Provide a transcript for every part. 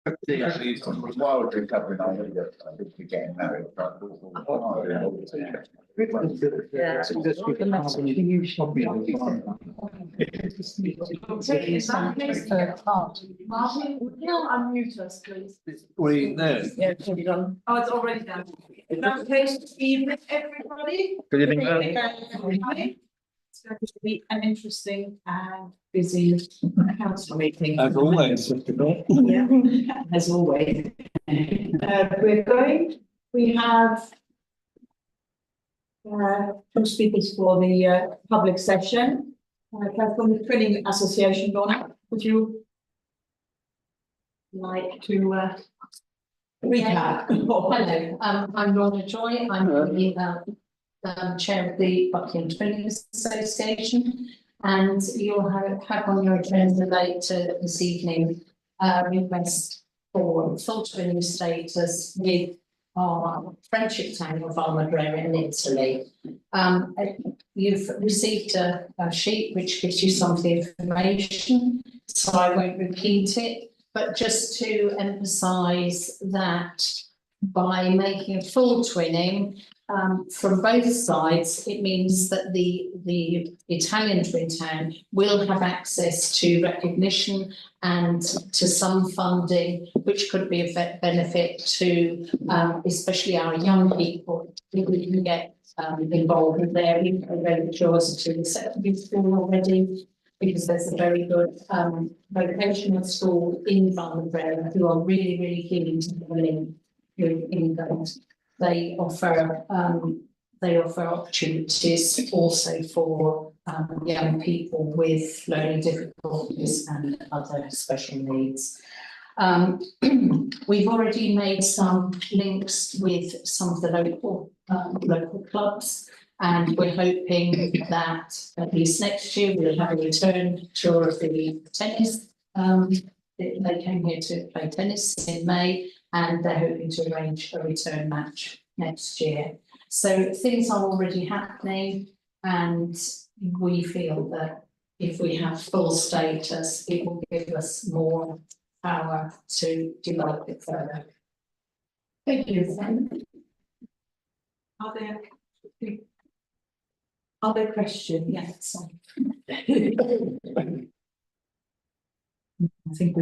While we're recovering, I think we're getting married. Unmute us, please. We know. Yeah, it's already done. Oh, it's already done. In that case, good evening, everybody. Good evening. Everybody. It's going to be an interesting and busy council meeting. As always. Yeah, as always. We have two speakers for the public session. From the Training Association, Lorna, would you like to recap? Hello, I'm Lorna Joy. I'm the chair of the Buckingham Training Association, and you'll have on your agenda later this evening request for full training status with our friendship town of Armadillo in Italy. You've received a sheet which gives you some of the information, so I won't repeat it, but just to emphasise that by making a full twinning from both sides, it means that the Italian twin town will have access to recognition and to some funding, which could be of benefit to especially our young people, if we can get involved in their curiosity to the secondary school already, because there's a very good vocational school in Barnabra who are really keen to go in England. They offer opportunities also for young people with learning difficulties and other special needs. We've already made some links with some of the local clubs, and we're hoping that at least next year we'll have a return tour of the tennis. They came here to play tennis in May, and they're hoping to arrange a return match next year. So things are already happening, and we feel that if we have full status, it will give us more power to develop it further. Thank you. Are there questions? Yes. I think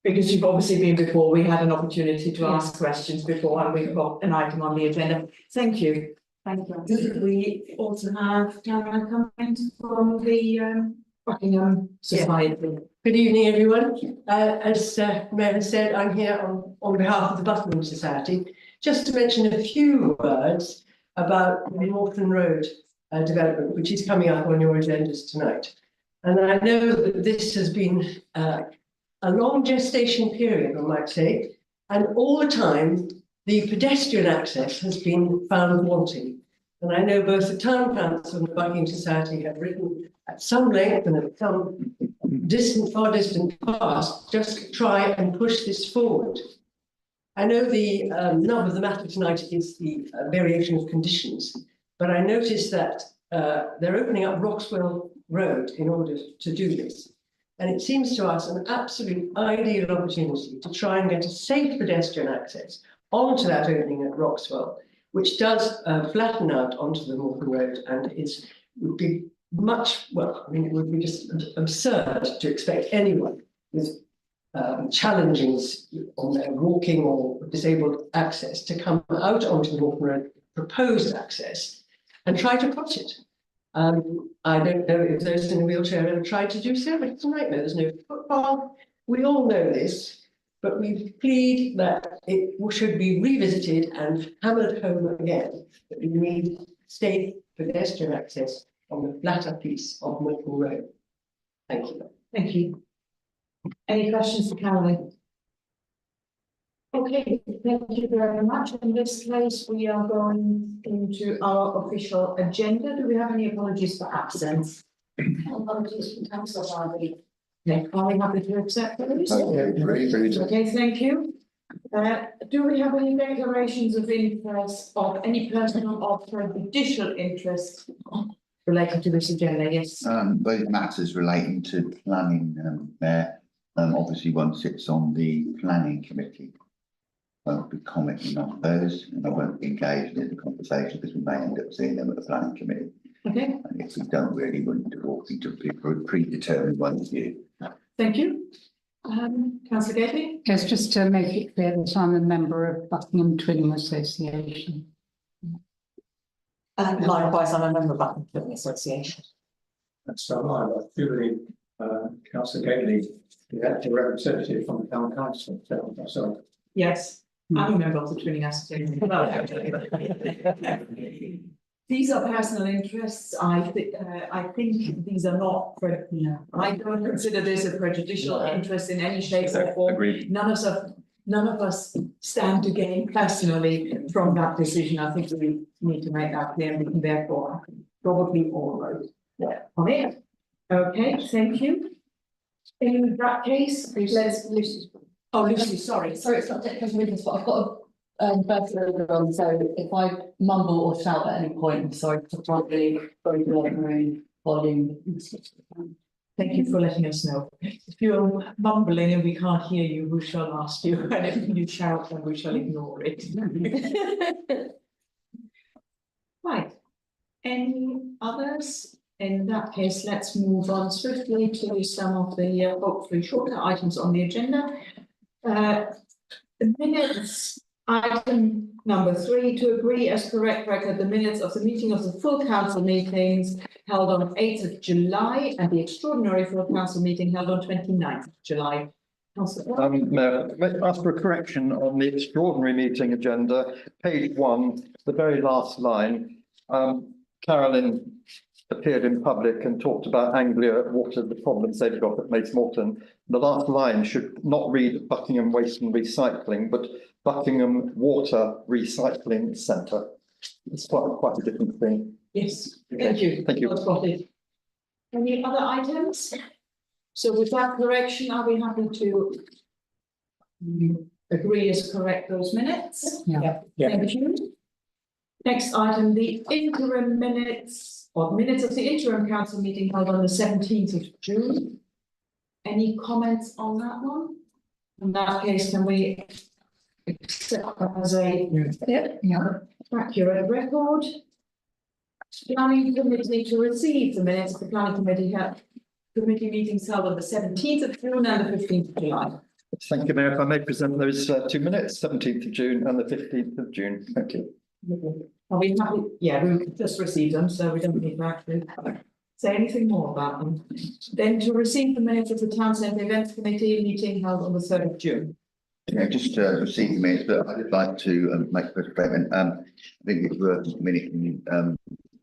because you've obviously been before, we had an opportunity to ask questions before, and we've got an item on the agenda. Thank you. Thank you. We also have Tara comment from the Buckingham Society. Good evening, everyone. As Mary said, I'm here on behalf of the Buckingham Society, just to mention a few words about the Northern Road development, which is coming up on your agendas tonight. And I know that this has been a long gestation period, I might say, and all the time the pedestrian access has been found wanting. And I know both the Town Council and the Buckingham Society have written at some length and at some far distant past, just to try and push this forward. I know the nub of the matter tonight is the variation of conditions, but I noticed that they're opening up Roxwell Road in order to do this. And it seems to us an absolute ideal opportunity to try and get a safe pedestrian access onto that opening at Roxwell, which does flatten out onto the Northern Road, and would be much, well, I mean, it would be just absurd to expect anyone with challenges on their walking or disabled access to come out onto the Northern Road, proposed access, and try to cross it. I don't know if those in a wheelchair have ever tried to do so, but it's a nightmare. There's no footpath. We all know this, but we plead that it should be revisited and hammered home again, that we need safe pedestrian access on the flatter piece of Northern Road. Thank you. Thank you. Any questions for Caroline? Okay, thank you very much. In this case, we are going into our official agenda. Do we have any apologies for absence? Apologies for Councillor Harvey. Okay, are we happy to accept those? Okay, thank you. Do we have any declarations of interest of any personal or prejudicial interest related to this agenda? Yes. Those matters relating to planning, Mayor. Obviously one sits on the planning committee. I won't be commenting on those and I won't be engaged in the conversation because we may end up seeing them at the planning committee. Okay, And if we don't really want to walk into a predetermined one view. thank you. Councillor Gately? Yes, just to make it clear that I'm a member of Buckingham Twinning Association. And likewise, I'm a member of Buckingham Film Association. That's so I feel Councillor Gately, the active representative from the town council, myself. Yes, I'm a member of the Twinning Association. These are personal interests. I think these are not, I don't consider this a prejudicial interest in any shape or form. Agreed. None of us stand to gain personally from that decision. I think we need to make that clear and we can therefore probably all vote on it. Okay, thank you. In that case, Lucy. Oh, Lucy, sorry. Sorry, it's not technical business, but I've got a birth order on, so if I mumble or shout at any point, I'm sorry, to probably very loud volume. Thank you for letting us know. If you're mumbling and we can't hear you, we shall ask you, and if you shout, then we shall ignore it. Right. Any others? In that case, let's move on swiftly to some of the hopefully shorter items on the agenda. The minutes, item number 3, to agree as correct record the minutes of the meeting of the full council meetings held on 8th of July and the extraordinary full council meeting held on 29th of July. Mayor, may I ask for a correction on the extraordinary meeting agenda, page 1, the very last line. Carolyn appeared in public and talked about Anglia Water, the problems they've got at Mace Morton. The last line should not read Buckingham Waste and Recycling, but Buckingham Water Recycling Centre. It's quite a different thing. Yes, thank you. Thank you. Well spotted. Any other items? So with that correction, are we happy to agree as correct those minutes? Yeah. Thank you. Next item, the interim minutes, or minutes of the interim council meeting held on the 17th of June. Any comments on that one? In that case, can we accept that as a accurate record? Planning committee to receive the minutes of the planning committee meetings held on the 17th of June and the 15th of July. Thank you, Mayor. If I may present those 2 minutes, 17th of June and the 15th of June. Thank you. Are we happy? Yeah, we just received them, so we don't need to actually say anything more about them. Then to receive the minutes of the town centre events committee meeting held on the 3rd of June. Yeah, just receive the minutes, but I'd like to make a quick statement. I think it's worth a minute.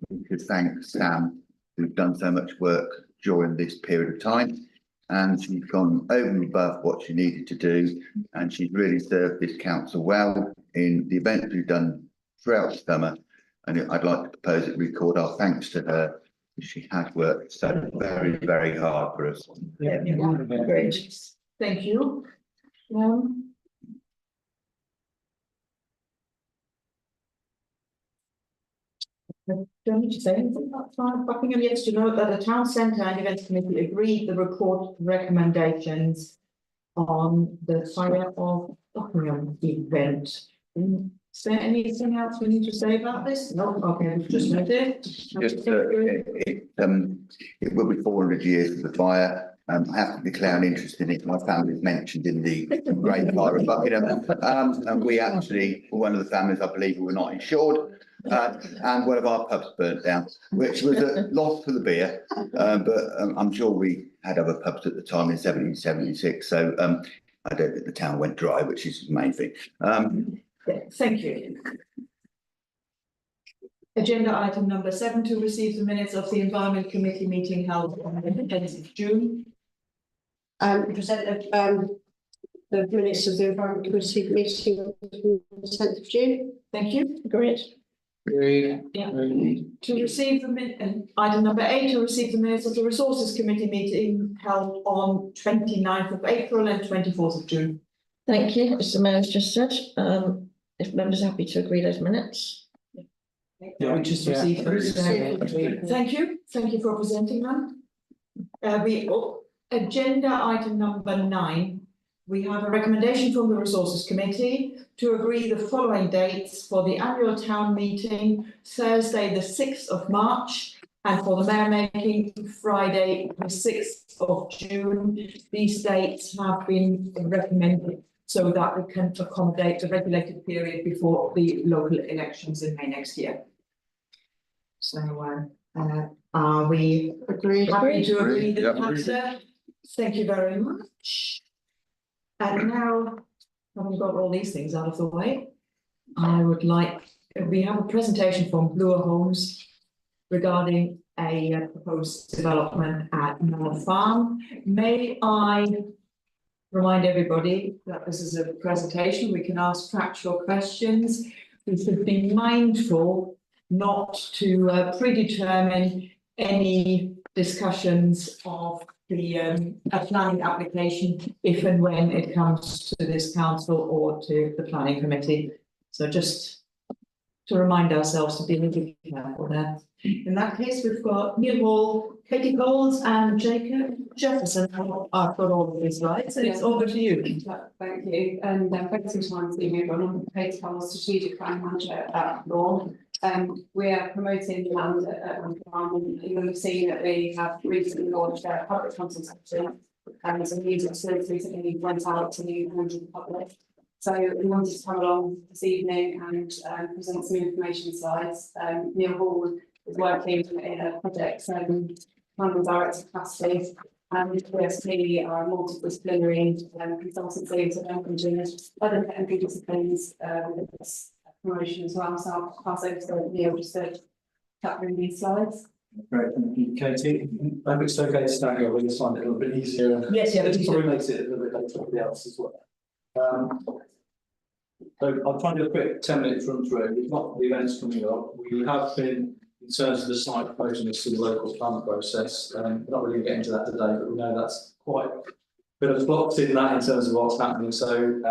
We could thank Sam, who's done so much work during this period of time. And she's gone over and above what she needed to do. And she's really served this council well in the events we've done throughout the summer. And I'd like to propose that we record our thanks to her. She has worked so very, very hard for us. Great. Thank you. Don't need to say anything about Buckingham. Yes, to note that the town centre and events committee agreed the report recommendations on the fire of Buckingham event. Is there anything else we need to say about this? No, okay, we've just noted. Just it will be 400 years of the fire. I have to declare an interest in it. My family is mentioned in the Great Fire of Buckingham. And we actually were one of the families, I believe, who were not insured. And one of our pubs burnt down, which was a loss for the beer. But I'm sure we had other pubs at the time in 1776. So I don't think the town went dry, which is the main thing. Thank you. Agenda item number 7, to receive the minutes of the Environment Committee meeting held on the 10th of June. Present the minutes of the Environment Committee meeting on the 10th of June. Thank you. Agreed. Yeah. To receive the item number 8, to receive the minutes of the Resources Committee meeting held on 29th of April and 24th of June. Thank you, as the mayor's just said. If members are happy to agree those minutes. We just received them. Thank you for presenting them. agenda item number 9, we have a recommendation from the Resources Committee to agree the following dates for the annual town meeting, Thursday, the 6th of March, and for the mayor making, Friday, the 6th of June. These dates have been recommended so that we can accommodate the regulated period before the local elections in May next year. So, are we happy to agree the councillor? Thank you very much. And now, having got all these things out of the way, I would like, we have a presentation from Bloor Homes regarding a proposed development at Moor Farm. May I remind everybody that this is a presentation, we can ask factual questions. We should be mindful not to predetermine any discussions of the a planning application if and when it comes to this council or to the planning committee. So just to remind ourselves to be a little bit careful there. In that case, we've got Neil Hall, Katie Coles and Jacob Jefferson. I've got all of these right, so it's over to you. Thank you, and thanks for your time this evening. I'm Katie Coles, Strategic Planning Manager at Law. We are promoting land at Moor Farm. You will have seen that we have recently launched a public consultation, and some news recently went out to the members of the public. So we wanted to come along this evening and present some information slides. Neil Hall is working in a project planning director capacity, and we are a multidisciplinary consultancy, so open to other technical disciplines with this promotion as well. So I'll pass over to Neil just to chat through these slides. Great, thank you, Katie. I hope it's okay to start over, we'll find it a little bit easier. Yes, yeah, it probably makes it a little bit better for everybody else as well. So I'll try and do a quick 10-minute run through. We've got the events coming up. We have been, in terms of the site proposing this to the local plan process, we're not really going to get into that today, but we know that's quite a bit of flux in that in terms of what's happening. So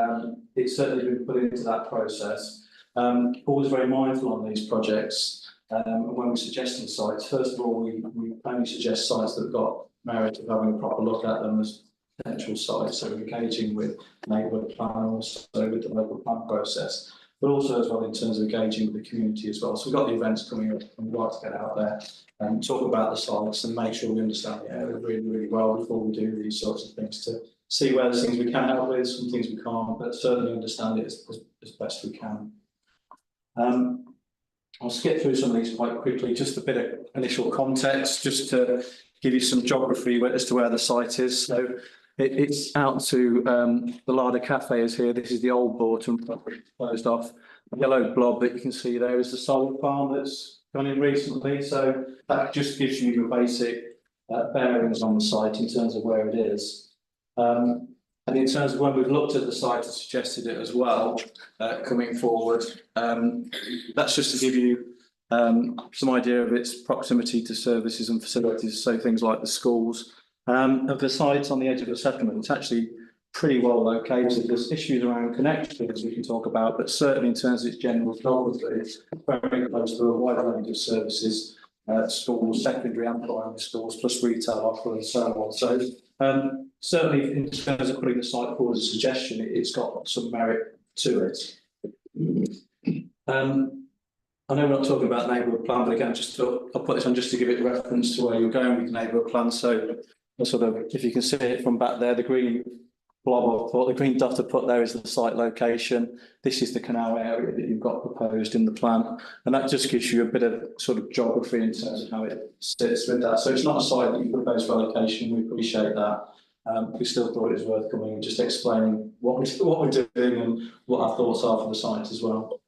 it's certainly been put into that process. Always very mindful on these projects. And when we're suggesting sites, first of all, we only suggest sites that have got merit of having a proper look at them as potential sites, so engaging with neighbourhood plan, also with the local plan process, but also as well in terms of engaging with the community as well. So we've got the events coming up, and we'd like to get out there and talk about the sites and make sure we understand the area really, really well before we do these sorts of things, to see where there's things we can help with, some things we can't, but certainly understand it as best we can. I'll skip through some of these quite quickly, just a bit of initial context, just to give you some geography as to where the site is. So it's out to the Larder Cafe is here. This is the old Borton property closed off. The yellow blob that you can see there is the solar farm that's gone in recently. So that just gives you your basic bearings on the site in terms of where it is. And in terms of when we've looked at the site and suggested it as well, coming forward, that's just to give you some idea of its proximity to services and facilities, so things like the schools. Of the sites on the edge of the settlement, it's actually pretty well located. There's issues around connections we can talk about, but certainly in terms of its general geography, it's very close to a wide range of services, schools, secondary and primary schools, plus retail offer and so on. So certainly in terms of putting the site forward as a suggestion, it's got some merit to it. I know we're not talking about neighbourhood plan, but again, I'll put this on just to give it reference to where you're going with neighbourhood plan. So sort of, if you can see it from back there, the green blob or the green dot I put there is the site location. This is the canal area that you've got proposed in the plan, and that just gives you a bit of sort of geography in terms of how it sits with that. So it's not a site that you propose for location. We appreciate that. We still thought it was worth coming and just explaining what we're doing and what our thoughts are for the site as well.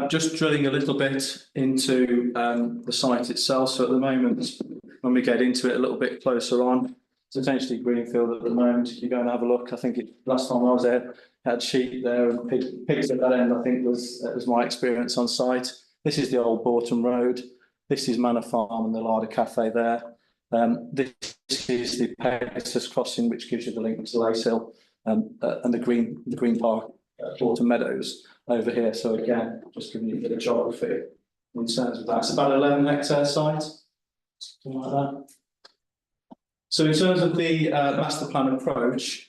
Just drilling a little bit into the site itself. So at the moment, when we get into it a little bit closer on, it's essentially greenfield at the moment. If you go and have a look, I think last time I was there, had sheep there and pigs at that end. I think that was my experience on site. This is the old Borton Road. This is Manor Farm and the Larder Cafe there. This is the Pegasus crossing, which gives you the link to Lace Hill and the Green Park, Borton Meadows over here. So again, just giving you a bit of geography in terms of that. It's about 11 hectare site, something like that. So in terms of the master plan approach,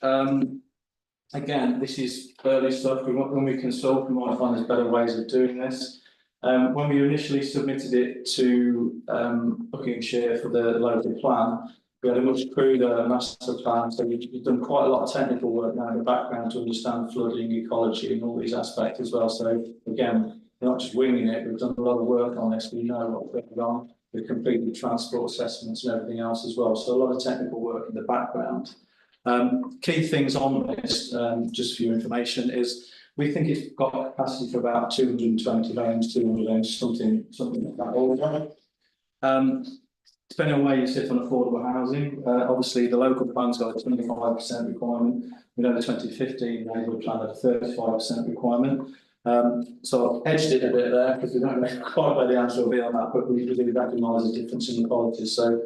again, this is early stuff. When we consult, we might find there's better ways of doing this. When we initially submitted it to Buckinghamshire for the local plan, we had a much cruder master plan, so we've done quite a lot of technical work now in the background to understand flooding, ecology and all these aspects as well. So again, we're not just winging it, we've done a lot of work on this, we know what's going on, we've completed transport assessments and everything else as well. So a lot of technical work in the background. Key things on this, just for your information, is we think it's got capacity for about 220 homes, 200 homes, something like that order. Depending on where you sit on affordable housing, obviously the local plan's got a 25% requirement. We know the 2015 neighbourhood plan had a 35% requirement. So I've edged it a bit there because we don't know quite where the answer will be on that, but we do recognise the difference in the qualities. So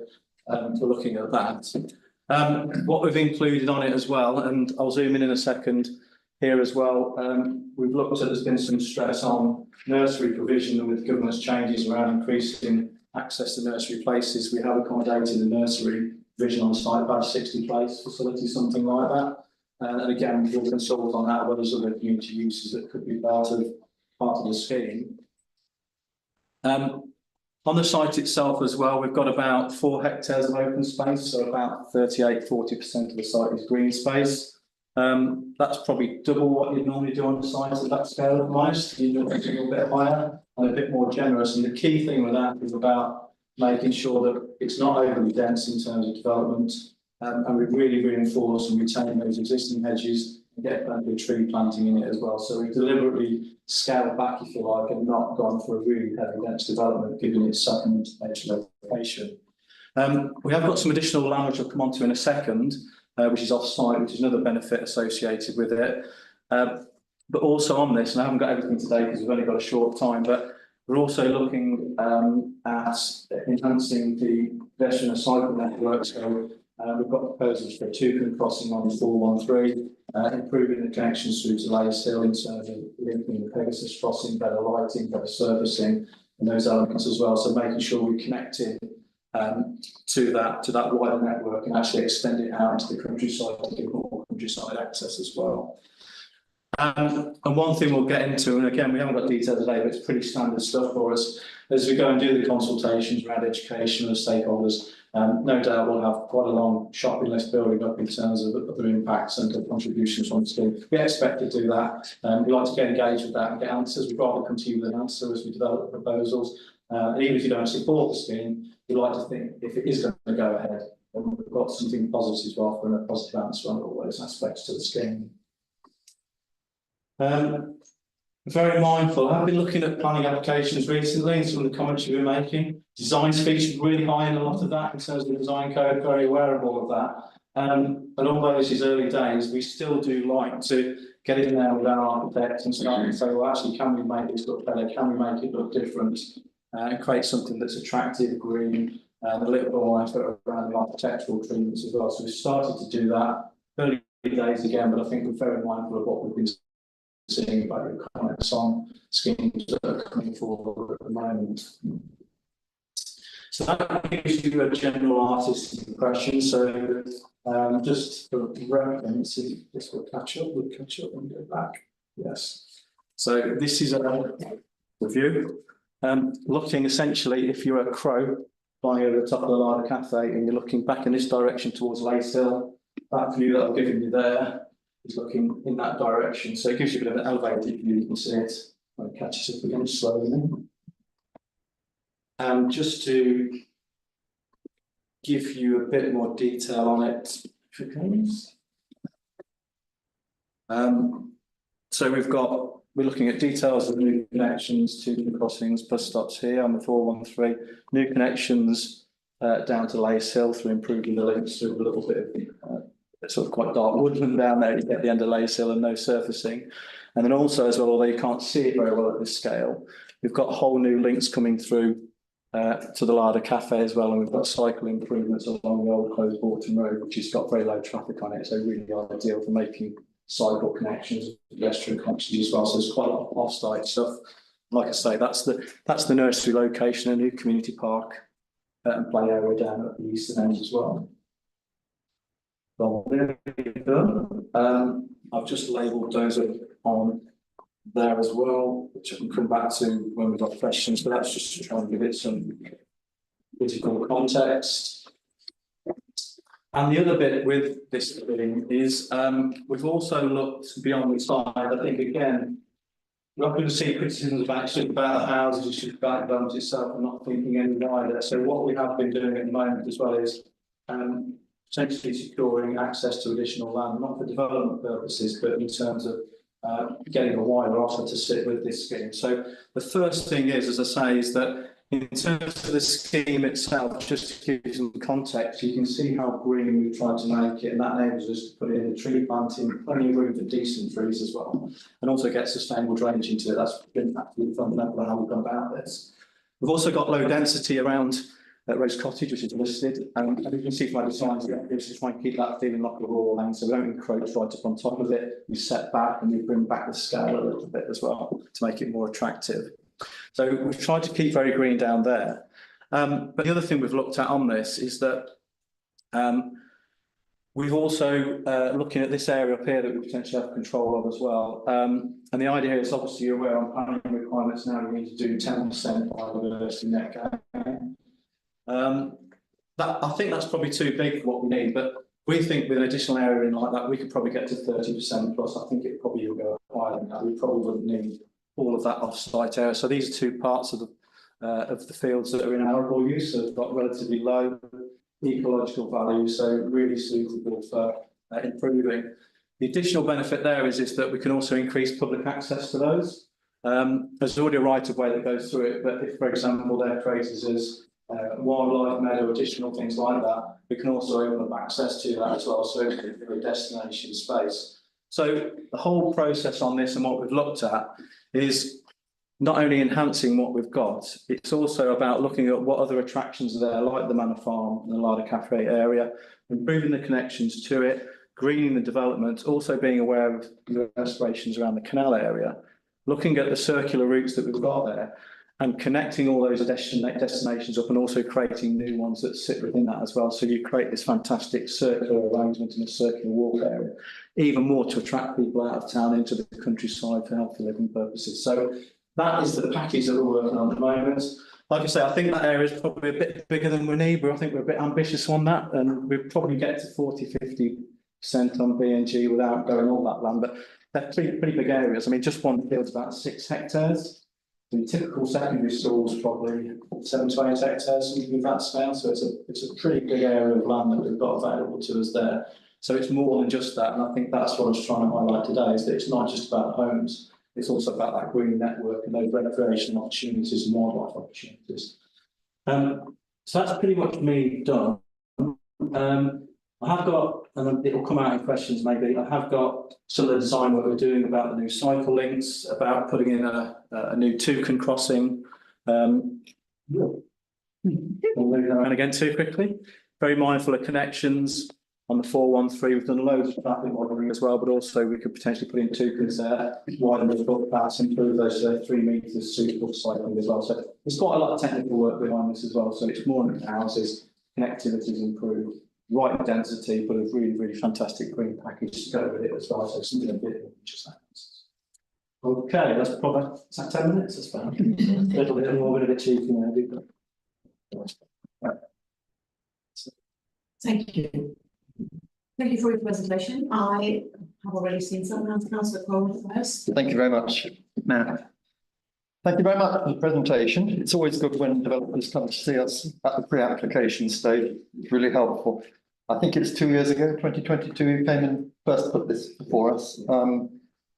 we're looking at that. What we've included on it as well, and I'll zoom in a second here as well, we've looked at, there's been some stress on nursery provision with government's changes around increasing access to nursery places. We have accommodated a nursery provision on site, about a 60-place facility, something like that. And again, we'll consult on that, whether there's other community uses that could be part of the scheme. On the site itself as well, we've got about 4 hectares of open space, so about 40% of the site is green space. That's probably double what you'd normally do on the site at that scale at most. You're a little bit higher and a bit more generous. And the key thing with that is about making sure that it's not overly dense in terms of development. And we really reinforce and retain those existing hedges and get plenty of tree planting in it as well. So we deliberately scaled back, if you like, and not gone for a really heavy dense development, given its second edge location. We have got some additional land which I'll come on to in a second, which is off-site, which is another benefit associated with it. But also on this, and I haven't got everything today because we've only got a short time, but we're also looking at enhancing the pedestrian and cycle network. So we've got proposals for a two-can crossing on 413, improving the connections through to Lace Hill in terms of linking the Pegasus crossing, better lighting, better servicing, and those elements as well. So making sure we connect in to that wider network and actually extend it out into the countryside to give more countryside access as well. And one thing we'll get into, and again, we haven't got detail today, but it's pretty standard stuff for us, as we go and do the consultations around education with stakeholders. No doubt we'll have quite a long shopping list building up in terms of other impacts and contributions from the scheme. We expect to do that. We like to get engaged with that and get answers. We'd rather come to you with an answer as we develop the proposals. And even if you don't support the scheme, we like to think if it is going to go ahead, then we've got something positive to offer and a positive answer on all those aspects to the scheme. Very mindful. I've been looking at planning applications recently and some of the comments you've been making. Design's featured really high in a lot of that in terms of the design code, very aware of all of that. And although this is early days, we still do like to get in there with our architects and start and say, well, actually, can we make this look better? Can we make it look different? And create something that's attractive, green, and a little bit more effort around the architectural treatments as well. So we started to do that early days again, but I think we're very mindful of what we've been seeing about your comments on schemes that are coming forward at the moment. So that gives you a general artist's impression. So just for reference, if this will catch up, we'll catch up and go back. Yes. So this is a review. Looking essentially, if you're a crow flying over the top of the Larder Cafe and you're looking back in this direction towards Lace Hill, that view that I've given you there is looking in that direction. So it gives you a bit of an elevated view, you can see it. I'll catch us if we're going to slow in. Just to give you a bit more detail on it, if it comes. So we're looking at details of new connections, two crossings, bus stops here on the 413, new connections down to Lace Hill through improving the links through a little bit of sort of quite dark woodland down there at the end of Lace Hill and no surfacing. And then also as well, although you can't see it very well at this scale, we've got whole new links coming through to the Larder Cafe as well, and we've got cycle improvements along the old closed Borton Road, which has got very low traffic on it, so really ideal for making cycle connections, pedestrian connections as well. So there's quite a lot of off-site stuff. Like I say, that's the nursery location, a new community park and play area down at the eastern end as well. I've just labelled those on there as well, which I can come back to when we've got questions, but that's just to try and give it some physical context. And the other bit with this thing is we've also looked beyond the side. I think again, we're not going to see criticisms about the houses, it's just about the development itself and not thinking any wider. So what we have been doing at the moment as well is potentially securing access to additional land, not for development purposes, but in terms of getting a wider offer to sit with this scheme. So the first thing is, as I say, is that in terms of the scheme itself, just to give you some context, you can see how green we've tried to make it, and that enables us to put in a tree planting, plenty of room for decent trees as well, and also get sustainable drainage into it. That's been absolutely fundamental how we've gone about this. We've also got low density around Rose Cottage, which is listed, and you can see from our designs, we just try and keep that feeling like a rural lane, so we don't encroach right up on top of it. We set back and we bring back the scale a little bit as well to make it more attractive. So we've tried to keep very green down there. But the other thing we've looked at on this is that we've also looking at this area up here that we potentially have control of as well. And the idea is, obviously you're aware on planning requirements now we need to do 10% biodiversity net gain. I think that's probably too big for what we need, but we think with an additional area in like that, we could probably get to 30% plus. I think it probably will go higher than that. We probably wouldn't need all of that off-site area. So these are two parts of the fields that are in arable use, so they've got relatively low ecological value, so really suitable for improving. The additional benefit there is that we can also increase public access to those. There's already a right of way that goes through it, but if, for example, they're created as wildlife meadow, additional things like that, we can also open up access to that as well, so it's a destination space. So the whole process on this and what we've looked at is not only enhancing what we've got, it's also about looking at what other attractions are there, like the Manor Farm and the Larder Cafe area, improving the connections to it, greening the development, also being aware of the aspirations around the canal area, looking at the circular routes that we've got there, and connecting all those destinations up and also creating new ones that sit within that as well. So you create this fantastic circular arrangement and a circular walk area, even more to attract people out of town into the countryside for healthy living purposes. So that is the package that we're working on at the moment. Like I say, I think that area is probably a bit bigger than we need, but I think we're a bit ambitious on that, and we'll probably get to 40–50% on B&G without going all that land, but they're pretty big areas. I mean, just one field's about 6 hectares. The typical secondary school is probably 7 to 8 hectares, something of that scale. So it's a pretty big area of land that we've got available to us there. So it's more than just that, and I think that's what I was trying to highlight today, is that it's not just about homes, it's also about that green network and those recreational opportunities and wildlife opportunities. So that's pretty much me done. I have got, and it will come out in questions maybe, I have got some of the design work we're doing about the new cycle links, about putting in a new toucan crossing. And again too quickly, very mindful of connections on the 413. We've done loads of traffic modelling as well, but also we could potentially put in toucans there, widen the footpaths, improve those 3 metres suitable for cycling as well. So there's quite a lot of technical work behind this as well. So it's more than houses, connectivity is improved, right density, but a really, really fantastic green package to go with it as well. So something a bit more just that. Okay, that's probably, is that 10 minutes? That's fine. A little bit more, a bit cheeky now. Thank you. Thank you for your presentation. I have already seen some of Councillor Crowell first. Thank you very much, Matt. Thank you very much for the presentation. It's always good when developers come to see us at the pre-application stage. It's really helpful. I think it's 2 years ago, 2022, you came and first put this before us.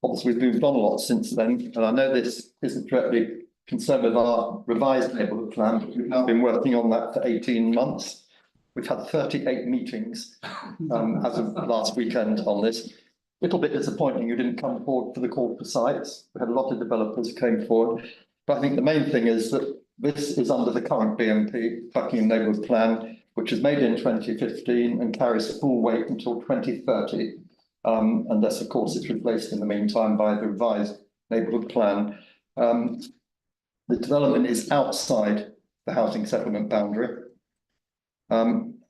Obviously, we've moved on a lot since then, and I know this isn't directly concerned with our revised neighbourhood plan, but we've now been working on that for 18 months. We've had 38 meetings as of last weekend on this. Little bit disappointing you didn't come forward for the call for sites. We had a lot of developers who came forward, but I think the main thing is that this is under the current BNP, Buckingham Neighbourhood Plan, which was made in 2015 and carries full weight until 2030. Unless, of course, it's replaced in the meantime by the revised neighbourhood plan. The development is outside the housing settlement boundary.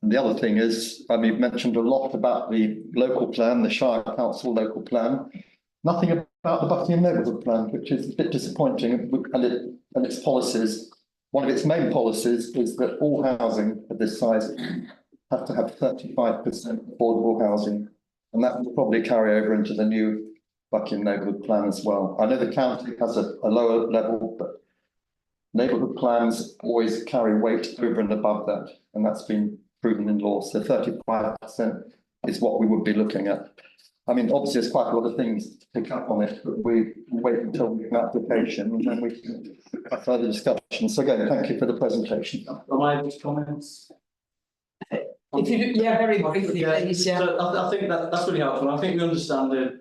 And the other thing is, you've mentioned a lot about the local plan, the Shire Council local plan. Nothing about the Buckingham neighbourhood plan, which is a bit disappointing, and its policies. One of its main policies is that all housing of this size have to have 35% affordable housing. And that will probably carry over into the new Buckingham neighbourhood plan as well. I know the county has a lower level, but neighbourhood plans always carry weight over and above that, and that's been proven in law. So 35% is what we would be looking at. I mean, obviously, there's quite a lot of things to pick up on it, but we wait until we have an application and then we can have further discussion. So again, thank you for the presentation. Am I able to comment? If you, yeah, very briefly, please, yeah. So I think that's really helpful. I think we understand the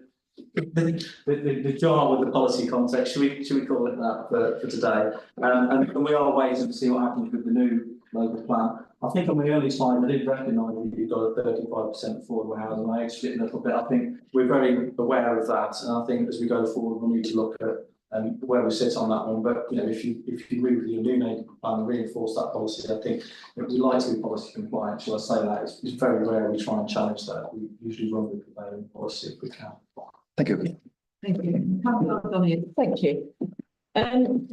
jar with the policy context. Should we call it that for today? And we are waiting to see what happens with the new local plan. I think on the early slide, I did recognise that you've got a 35% affordable housing. I edged it a little bit. I think we're very aware of that, and I think as we go forward, we need to look at where we sit on that one. But you know, if you agree with your new neighbourhood plan and reinforce that policy, I think we like to be policy compliant. Shall I say that? It's very rare we try and challenge that. We usually run with prevailing policy if we can. Thank you. Thank you. Thank you.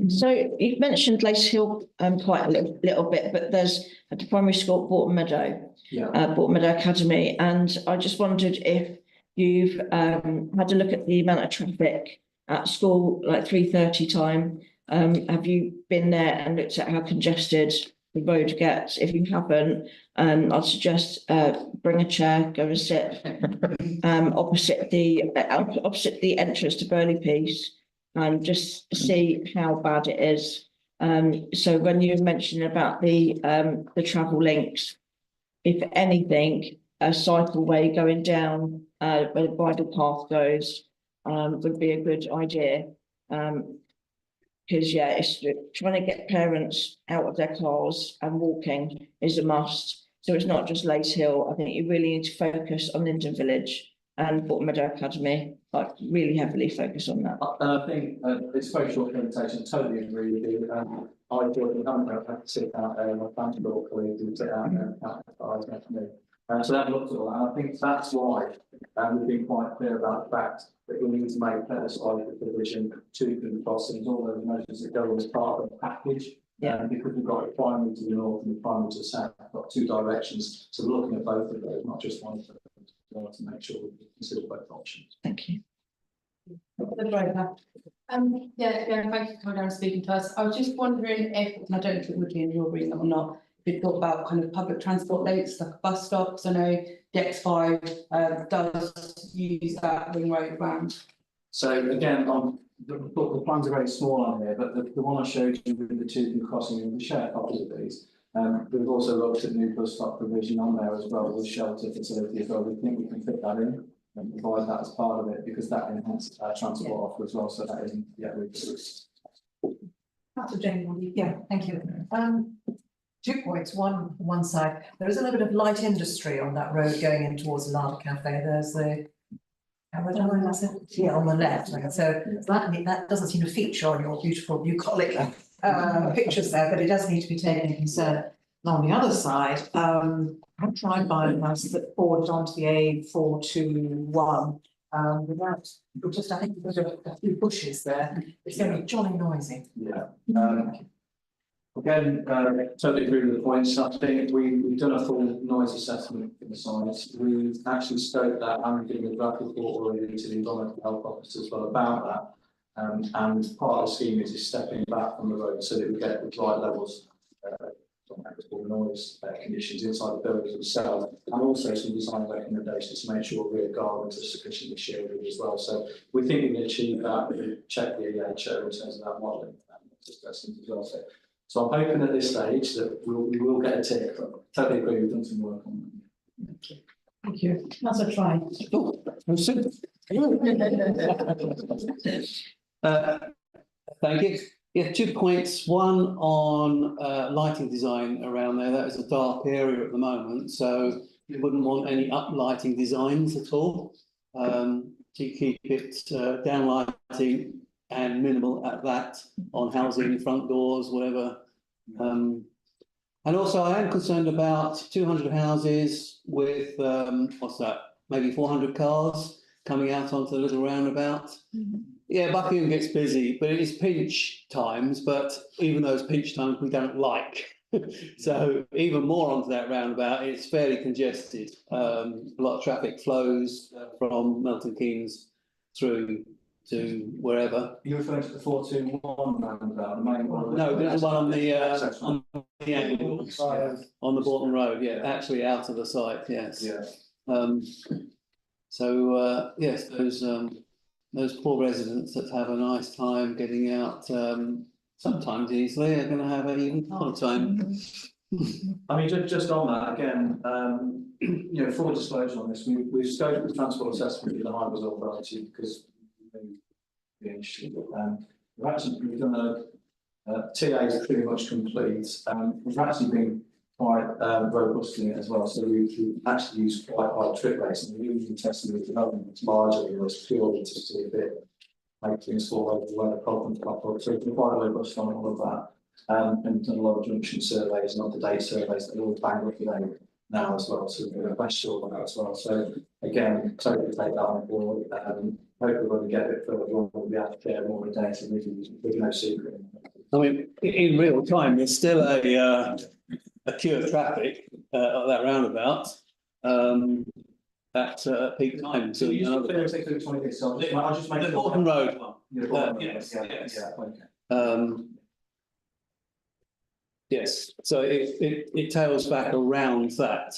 So you've mentioned Lace Hill quite a little bit, but there's at the primary school at Borton Meadow, Borton Meadow Academy, and I just wondered if you've had a look at the amount of traffic at school, like 3:30 time. Have you been there and looked at how congested the road gets? If you haven't, I'd suggest bring a chair, go and sit opposite the entrance to Burley Peace, and just see how bad it is. So when you mentioned about the travel links, if anything, a cycleway going down where the bridle path goes would be a good idea. Because it's trying to get parents out of their cars and walking is a must. So it's not just Lace Hill. I think you really need to focus on Linden Village and Borton Meadow Academy, like really heavily focus on that. And I think it's a very short presentation. Totally agree with you. I thought we haven't had to sit out there. My transport colleagues would sit out there and count the cars next to me. So that looks at all that. And I think that's why we've been quite clear about the fact that we need to make better side of the provision to the crossings, all those measures that go as part of the package. Because we've got a primary to the north and a primary to the south, we've got two directions. So we're looking at both of those, not just one of them, to make sure we consider both options. Thank you. Yeah, thank you for coming down and speaking to us. I was just wondering if, and I don't know if it would be in your remit or not, if you thought about kind of public transport links, like bus stops. I know the X5 does use that ring road round. So again, the plans are very small on here, but the one I showed you with the two crossing, and we share copies of these. We've also looked at new bus stop provision on there as well, with shelter facility as well. We think we can fit that in and provide that as part of it, because that enhances our transport offer as well. So that isn't yet reduced. Councillor Jane, yeah, thank you. 2 points. One side, there is a little bit of light industry on that road going in towards the Larder Cafe. There's the on the left. So that doesn't seem to feature on your beautiful bucolic pictures there, but it does need to be taken into concern. And on the other side, I've tried buying a house that forwards onto the A421 without, I think there's a few bushes there. It's going to be jolly noisy. Again, totally agree with the points. I think we've done a full noise assessment for the sites. We've actually scoped that and given a draft report already to the environmental health officer as well about that. And part of the scheme is stepping back from the road so that we get the right levels of noise conditions inside the buildings themselves, and also some design recommendations to make sure rear gardens are sufficiently shielded as well. So we think we can achieve that. We check the EHO in terms of that modelling as well. So I'm hoping at this stage that we will get a tick. Totally agree, we've done some work on that. Thank you. Councillor Try. Thank you. Yeah, 2 points. One on lighting design around there. That is a dark area at the moment, so you wouldn't want any uplighting designs at all. To keep it down lighting and minimal at that on housing, front doors, whatever. And also I am concerned about 200 houses with, what's that, maybe 400 cars coming out onto the little roundabout. Yeah, Buckingham gets busy, but it is pinch times, but even those pinch times we don't like. So even more onto that roundabout, it's fairly congested. A lot of traffic flows from Milton Keynes through to wherever. You're referring to the 421 roundabout, the main one? No, there's one on the angle, on the Bolton Road, yeah, actually out of the site, yes. Yeah. Yes, those poor residents that have a nice time getting out, sometimes easily, are going to have an even harder time. I mean, just on that, again, you know, full disclosure on this, we've scoped the transport assessment with the Highways Authority because we've actually done a TA is pretty much complete. We've actually been quite robust in it as well. So we've actually used quite high trip rates, and we've even tested the development that's larger than this purely to see if it makes things fall over where the problems pop up. So we've been quite robust on all of that. And done a lot of junction surveys and up-to-date surveys that are all bang up to date now as well. So we're quite sure on that as well. So again, totally take that on board. Hopefully when we get a bit further on, we'll be able to share more data with you. There's no secret. I mean, in real time, there's still a queue of traffic at that roundabout at peak time. So you know, the Bolton Road one. Yes. Okay. Yes, so it tails back around that.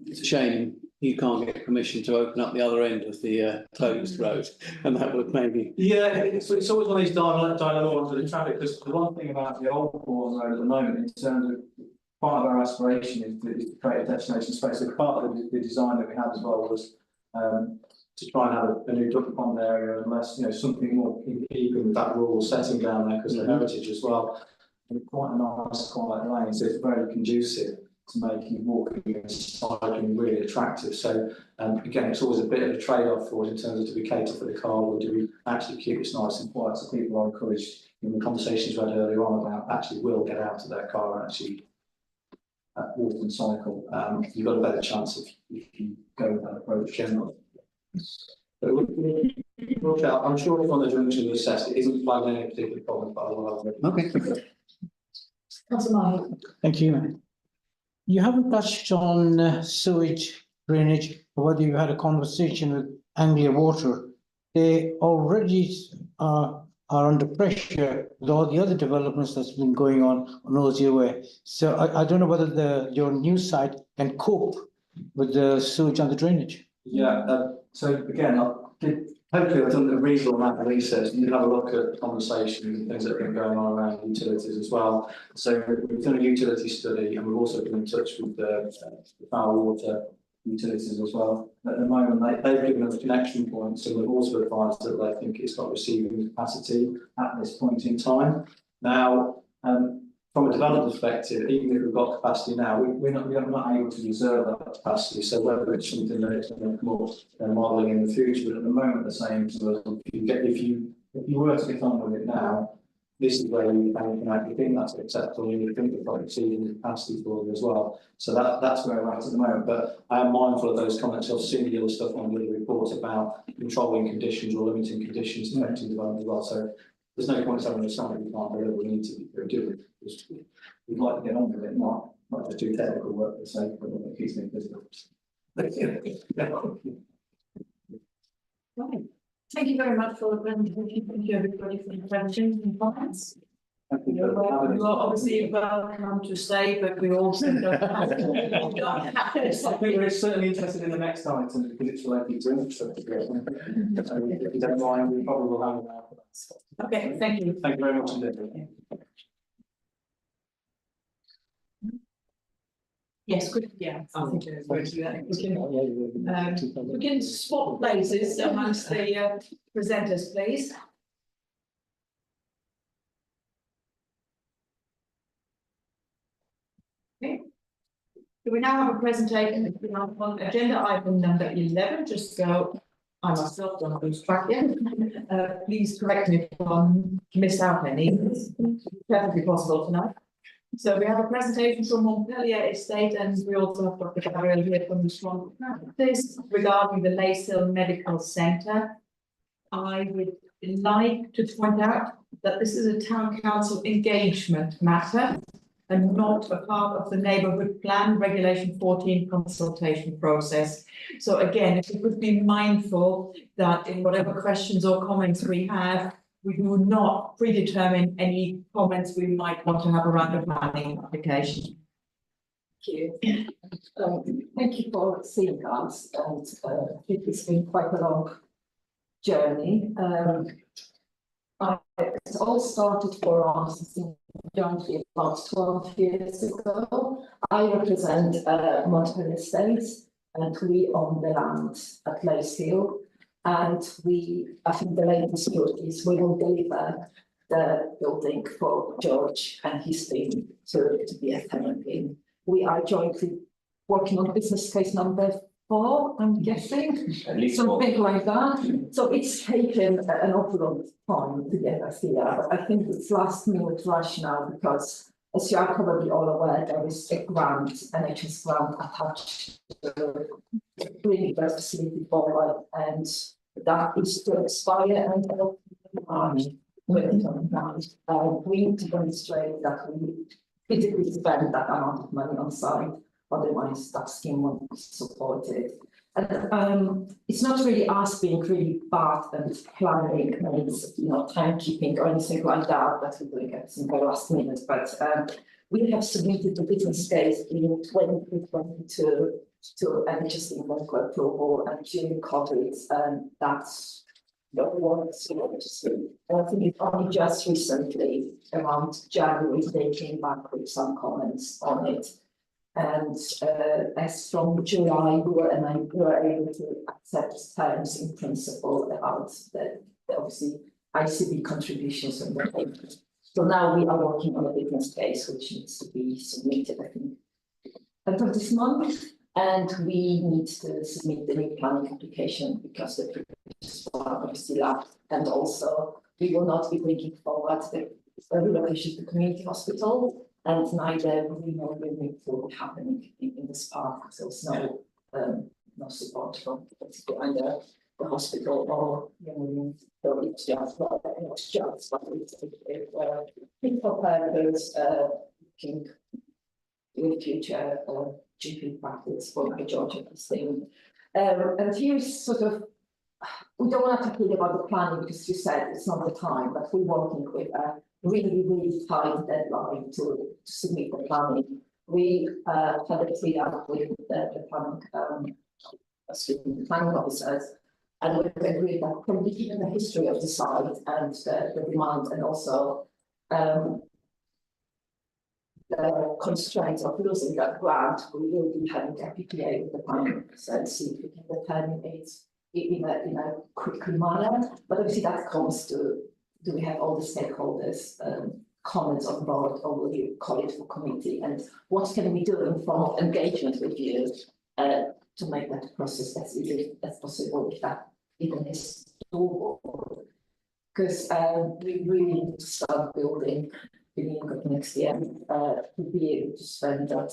It's a shame you can't get permission to open up the other end of the closed road, and that would maybe. Yeah, it's always one of these dilemmas with the traffic, because the one thing about the old Bolton Road at the moment, in terms of part of our aspiration is to create a destination space. So part of the design that we had as well was to try and have a new duck pond area, unless, you know, something more in keeping with that rural setting down there, because of the heritage as well. And quite a nice, quiet lane, so it's very conducive to making walking and cycling really attractive. So again, it's always a bit of a trade-off for us in terms of, do we cater for the car, or do we actually keep this nice and quiet, so people are encouraged in the conversations we had earlier on about actually will get out of their car and actually walk and cycle. You've got a better chance if you go with that approach generally. But I'm sure if on the junction we assessed, it isn't flagging any particular problem, but I will have it. Okay. Thank you. You haven't touched on sewage drainage, or whether you had a conversation with Anglia Water. They already are under pressure with all the other developments that's been going on Osier Way. So I don't know whether your new site can cope with the sewage and the drainage. Yeah, so again, hopefully I've done a reasonable amount of research, and you can have a look at conversations and things that have been going on around utilities as well. So we've done a utility study, and we've also been in touch with the power water utilities as well. At the moment, they've given us connection points, and they've also advised that they think it's got receiving capacity at this point in time. Now, from a development perspective, even if we've got capacity now, we're not able to reserve that capacity. So whether it's something that it's going to come up modelling in the future, but at the moment the same to us, if you were to get on with it now, this is where you can actually think that's acceptable, and you think you've got exceeding capacity for you as well. So that's where we're at the moment. But I am mindful of those comments. I've seen the other stuff on the report about controlling conditions or limiting conditions affecting development as well. So there's no point in having something we can't deliver. We need to be very good. We'd like to get on with it, not just do technical work for the sake of it, that keeps me busy. Right. Thank you very much for the presentation. Thank you everybody for the questions and comments. You are obviously welcome to stay, but we also don't have to. I think we're certainly interested in the next item because it's related to infrastructure. So if you don't mind, we probably will have it now. Okay, thank you. Thank you very much indeed. Yes, good. Yeah, I think we'll do that. We can swap places amongst the presenters, please. Okay. So we now have a presentation on agenda item number 11. Just so I myself don't lose track yet. Please correct me if I missed out any. It's perfectly possible tonight. So we have a presentation from Montpellier Estate, and we also have Dr. Gabriel here from the Strong Practice regarding the Lace Hill Medical Centre. I would like to point out that this is a town council engagement matter and not a part of the neighbourhood plan regulation 14 consultation process. So again, if we could be mindful that in whatever questions or comments we have, we do not predetermine any comments we might want to have around the planning application. Thank you. Thank you for seeing us, and I think it's been quite a long journey. It all started for us jointly about 12 years ago. I represent Montpellier Estates, and we own the land at Lace Hill. And I think the latest news is we will deliver the building for George and his team to be a tenant in. We are jointly working on business case number 4, I'm guessing, at least something like that. So it's taken an awful lot of time to get us here. But I think it's last minute rush now because, as you are probably all aware, there is a grant, NHS grant attached to the really facility forward, and that is to expire and March 2029. We need to demonstrate that we physically spend that amount of money on site, otherwise that scheme won't be supported. And it's not really us being really bad and planning and timekeeping or anything like that, that we're doing everything by last minute, but we have submitted the business case in 2022 to NHS medical approval, and during COVID, that's not what I think it's only just recently, around January, they came back with some comments on it. And as from July, we were able to accept terms in principle about the obviously ICB contributions and the payment. So now we are working on a business case which needs to be submitted, I think, end of this month. And we need to submit the new planning application because the previous one obviously lapsed. And also, we will not be bringing forward the relocation to the community hospital, and neither we know really what will happen in this park. So there's no support from either the hospital or it's just but it's fit for purpose, looking in the future. GP practice for my Georgia thing. And here's sort of, we don't want to talk about the planning because you said it's not the time, but we're working with a really, really tight deadline to submit the planning. We had a clear up with the planning officers, and we've agreed that probably given the history of the site and the demand, and also the constraints of losing that grant, we will be having a PPA with the planning and see if we can determine it in a quick manner. But obviously that comes to, do we have all the stakeholders comments on board, or will you call it for committee, and what can we do in form of engagement with you to make that process as easy as possible, if that even is doable, because we really need to start building beginning of next year to be able to spend that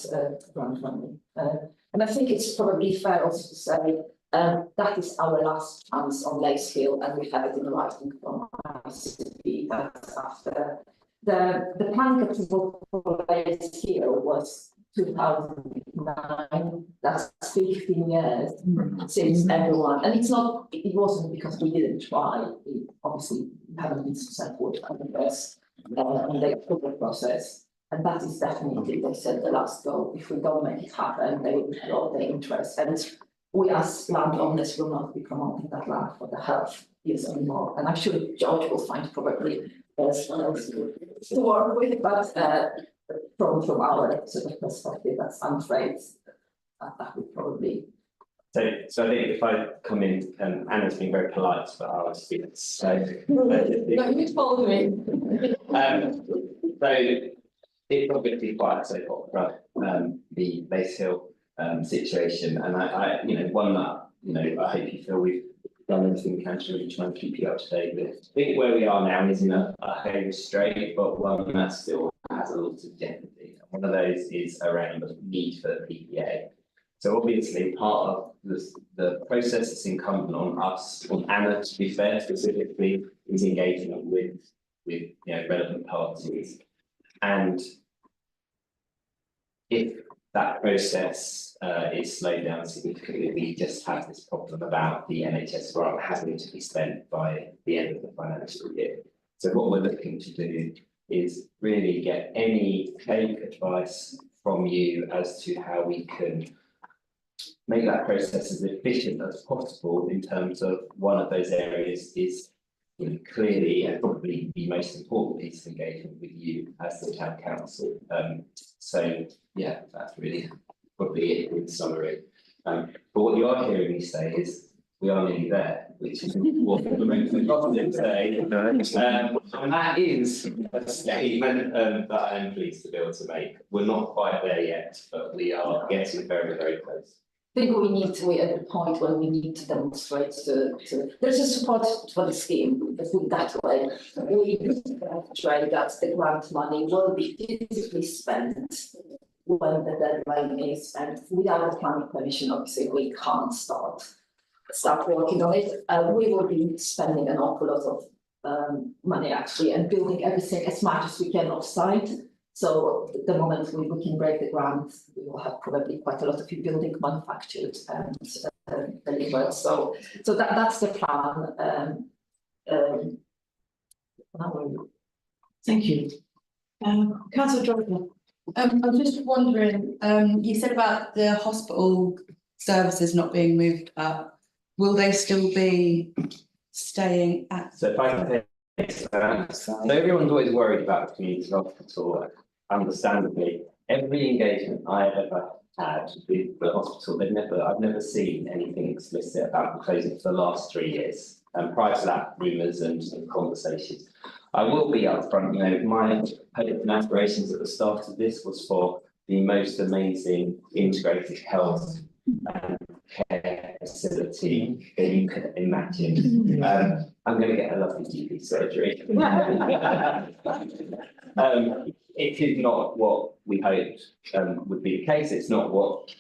grant money. And I think it's probably fair also to say that is our last chance on Lace Hill, and we have it in writing from ICB that after the planning approval for Lace Hill was 2009. That's 15 years since everyone, and it wasn't because we didn't try. We obviously haven't been successful at the first. And the approval process, and that is definitely, they said, the last goal. If we don't make it happen, they will withdraw their interest, and we as landowners will not be promoting that land for the health use anymore. And I'm sure George will find probably someone else to work with, but from our sort of perspective, that's I'm afraid that would probably. So I think if I come in, Anna's been very polite for our students. So you told me. So it's obviously quite a soap opera, the Lace Hill situation, and I one that I hope you feel we've done everything we can to really try and keep you up to date with. I think where we are now isn't a home straight, but one that still has a lot of jeopardy. One of those is around the need for PPA. So obviously, part of the process that's incumbent on us, on Anna, to be fair, specifically, is engagement with relevant parties. And if that process is slowed down significantly, we just have this problem about the NHS grant having to be spent by the end of the financial year. So what we're looking to do is really get any vague advice from you as to how we can make that process as efficient as possible. In terms of one of those areas is clearly and probably the most important piece of engagement with you as the town council. So yeah, that's really probably it in summary. But what you are hearing me say is we are nearly there, which is what the most important say. And that is a statement that I am pleased to be able to make. We're not quite there yet, but we are getting very, very close. I think we need to be at the point where we need to demonstrate there's a support for the scheme, let's put it that way. We need to demonstrate that the grant money will be physically spent when the deadline is spent. Without the planning permission, obviously, we can't start working on it. We will be spending an awful lot of money actually and building everything as much as we can offsite. So the moment we can break the ground, we will have probably quite a lot of building manufactured and delivered. So that's the plan. Thank you. Councillor Jordan. I'm just wondering, you said about the hospital services not being moved up. Will they still be staying at? So if I can take so everyone's always worried about the community hospital. Understandably, every engagement I ever had with the hospital, I've never seen anything explicit about the closing for the last 3 years. And prior to that, rumours and conversations. I will be upfront, my hope and aspirations at the start of this was for the most amazing integrated health and care facility that you could imagine. I'm going to get a lovely GP surgery. It is not what we hoped would be the case. It's not what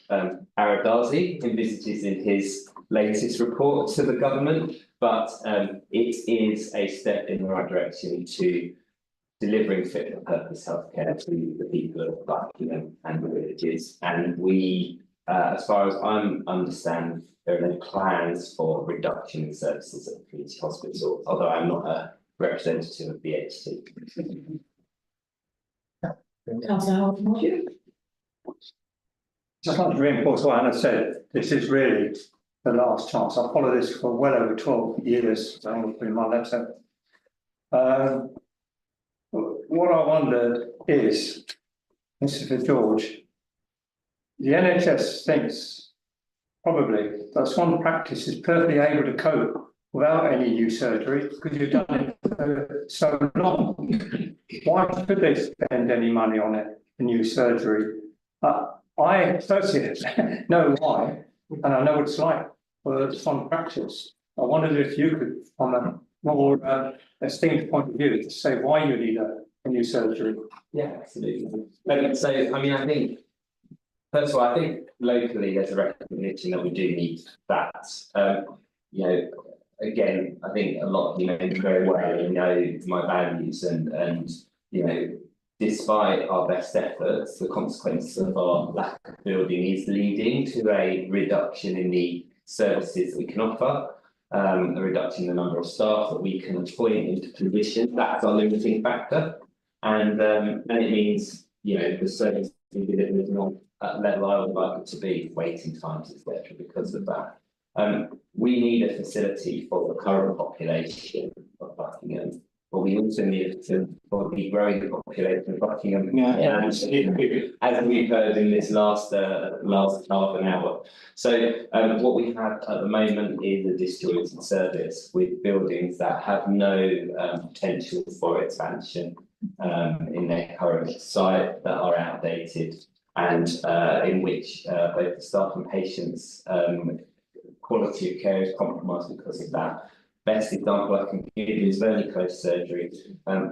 Aradazi envisages in his latest report to the government, but it is a step in the right direction to delivering fit for purpose healthcare to the people of Buckingham and the villages. And we, as far as I understand, there are no plans for reduction in services at the community hospital, although I'm not a representative of BHT. Councillor Howard, Just like to reinforce what Anna said, this is really the last chance. I've followed this for well over 12 years. So I'm going to put in my letter. What I wondered is, this is for George, the NHS thinks probably that Swan Practice is perfectly able to cope without any new surgery because you've done it for so long. Why should they spend any money on it, a new surgery? I personally know why, and I know what it's like for Swan Practice. I wondered if you could, from a more esteemed point of view, to say why you need a new surgery. Yeah, absolutely. So, I mean, I think, first of all, I think locally there's a recognition that we do need that. Again, I think a lot of you know very well, you know my values and despite our best efforts, the consequence of our lack of building is leading to a reduction in the services that we can offer, a reduction in the number of staff that we can appoint into positions. That's our limiting factor. And it means, the service we deliver is not at the level I would like it to be, waiting times, etc. because of that. We need a facility for the current population of Buckingham, but we also need a facility for the growing population of Buckingham. Yeah. And as we've heard in this last half an hour. So what we have at the moment is a disjointed service with buildings that have no potential for expansion in their current site, that are outdated, and in which both the staff and patients quality of care is compromised because of that. best example I can give is Verney Close surgery,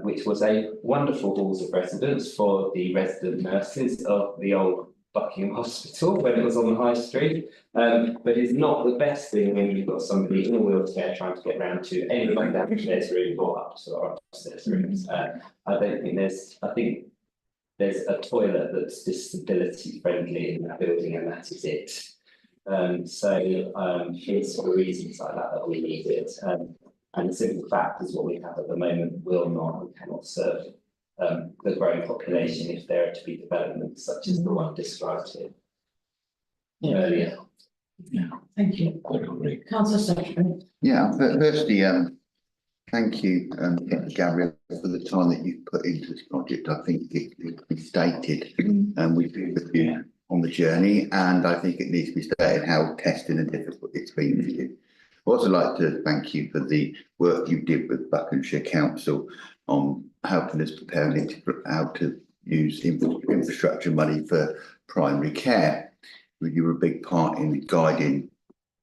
which was a wonderful halls of residence for the resident nurses of the old Buckingham Hospital when it was on the high street. But it's not the best thing when you've got somebody in a wheelchair trying to get round to anyone downstairs room or up to our upstairs rooms. I don't think I think there's a toilet that's disability friendly in that building, and that is it. It's for reasons like that we need it. And the simple fact is what we have at the moment cannot serve the growing population if there are to be developments such as the one described here earlier. Yeah, thank you. Councillor Secretary. Yeah, but firstly, thank you, Gabriel, for the time that you've put into this project. I think it needs to be stated, and we've been with you on the journey, and I think it needs to be stated how testing and difficult it's been for you. I'd also like to thank you for the work you did with Buckinghamshire Council on helping us prepare how to use infrastructure money for primary care. You were a big part in guiding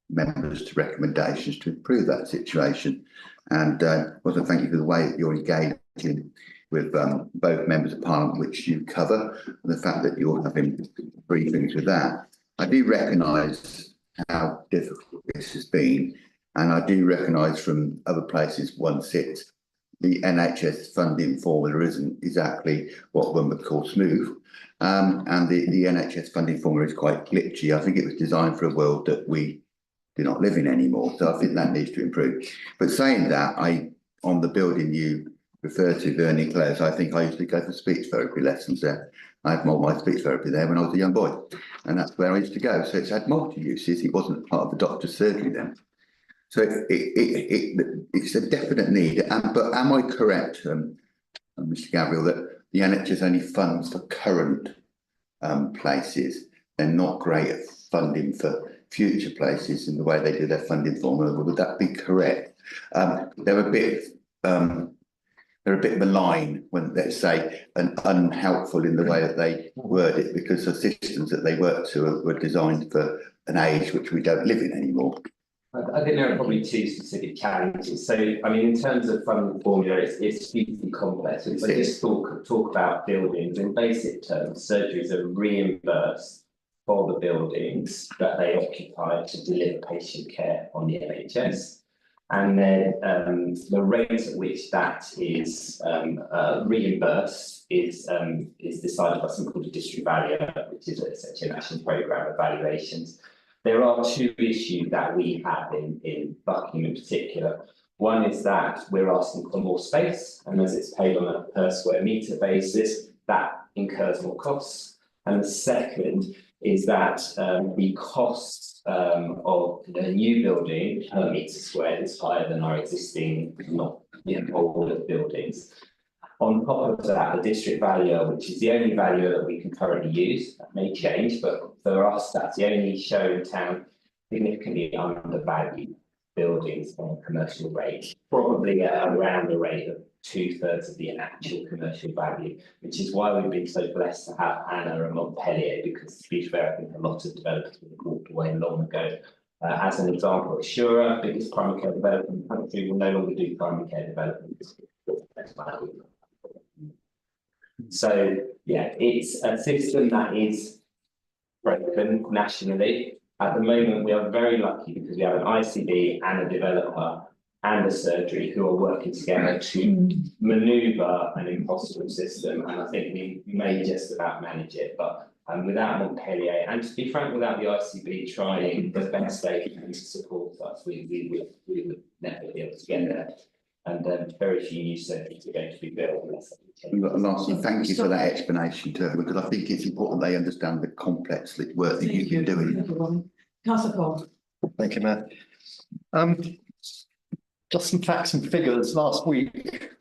members to recommendations to improve that situation. And also thank you for the way that you're engaging with both members of Parliament, which you cover, and the fact that you're having briefings with that. I do recognise how difficult this has been, and I do recognise from other places one sits, the NHS funding formula isn't exactly what one would call smooth. And the NHS funding formula is quite glitchy. I think it was designed for a world that we do not live in anymore. So I think that needs to improve. But saying that, on the building you refer to, Verney Close, I think I used to go for speech therapy lessons there. I had my speech therapy there when I was a young boy, and that's where I used to go. So it's had multi uses. It wasn't part of the doctor's surgery then. So it's a definite need. But am I correct, Mr. Gabriel, that the NHS only funds for current places? They're not great at funding for future places in the way they do their funding formula. Would that be correct? They're a bit malign when, let's say, unhelpful in the way that they word it, because the systems that they work to were designed for an age which we don't live in anymore. I think there are probably two specific challenges. So, I mean, in terms of funding formula, it's hugely complex. If I just talk about buildings, in basic terms, surgeries are reimbursed for the buildings that they occupy to deliver patient care on the NHS. And then the rate at which that is reimbursed is decided by something called a district valuer, which is essentially a national programme of valuations. There are two issues that we have in Buckingham in particular. One is that we're asking for more space, and as it's paid on a per square metre basis, that incurs more costs. And the second is that the cost of the new building per metre squared is higher than our existing older buildings. On top of that, the district valuer, which is the only valuer that we can currently use, that may change, but for us, that's the only show in town significantly undervalued buildings on a commercial rate, probably around the rate of 2/3 of the actual commercial value, which is why we've been so blessed to have Anna and Montpellier, because to be fair, I think a lot of developers would have walked away long ago. As an example, Assura, biggest primary care developer in the country, will no longer do primary care development. So yeah, it's a system that is broken nationally. At the moment, we are very lucky because we have an ICB and a developer and a surgery who are working together to manoeuvre an impossible system. And I think we may just about manage it, but without Montpellier, and to be frank, without the ICB trying the best they can to support us, we would never be able to get there. And very few new surgeries are going to be built. And lastly, thank you for that explanation too, because I think it's important they understand the complex work that you've been doing. Councillor Cole. Thank you, Matt. Just some facts and figures. Last week,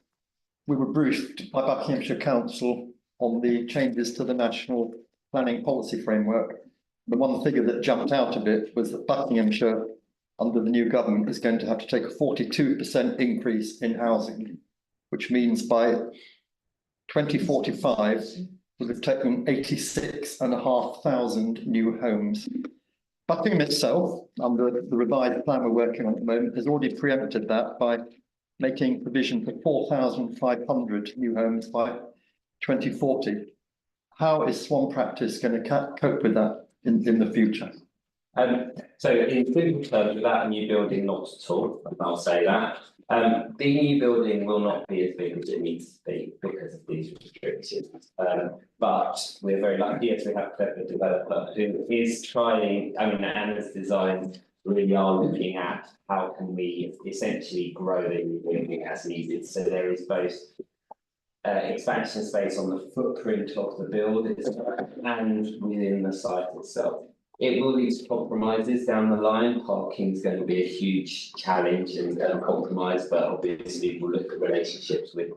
we were briefed by Buckinghamshire Council on the changes to the National Planning Policy Framework. The one figure that jumped out a bit was that Buckinghamshire, under the new government, is going to have to take a 42% increase in housing, which means by 2045, we'll have taken 86,500 new homes. Buckingham itself, under the revised plan we're working on at the moment, has already preempted that by making provision for 4,500 new homes by 2040. How is Swan Practice going to cope with that in the future? So in simple terms, without a new building, not at all, I'll say that. The new building will not be as big as it needs to be because of these restrictions. But we're very lucky as we have a clever developer who is trying, and has designed, really are looking at how can we essentially grow the new building as needed. So there is both expansion space on the footprint of the build and within the site itself. It will lead to compromises down the line. Parking is going to be a huge challenge and compromise, but obviously we'll look at relationships with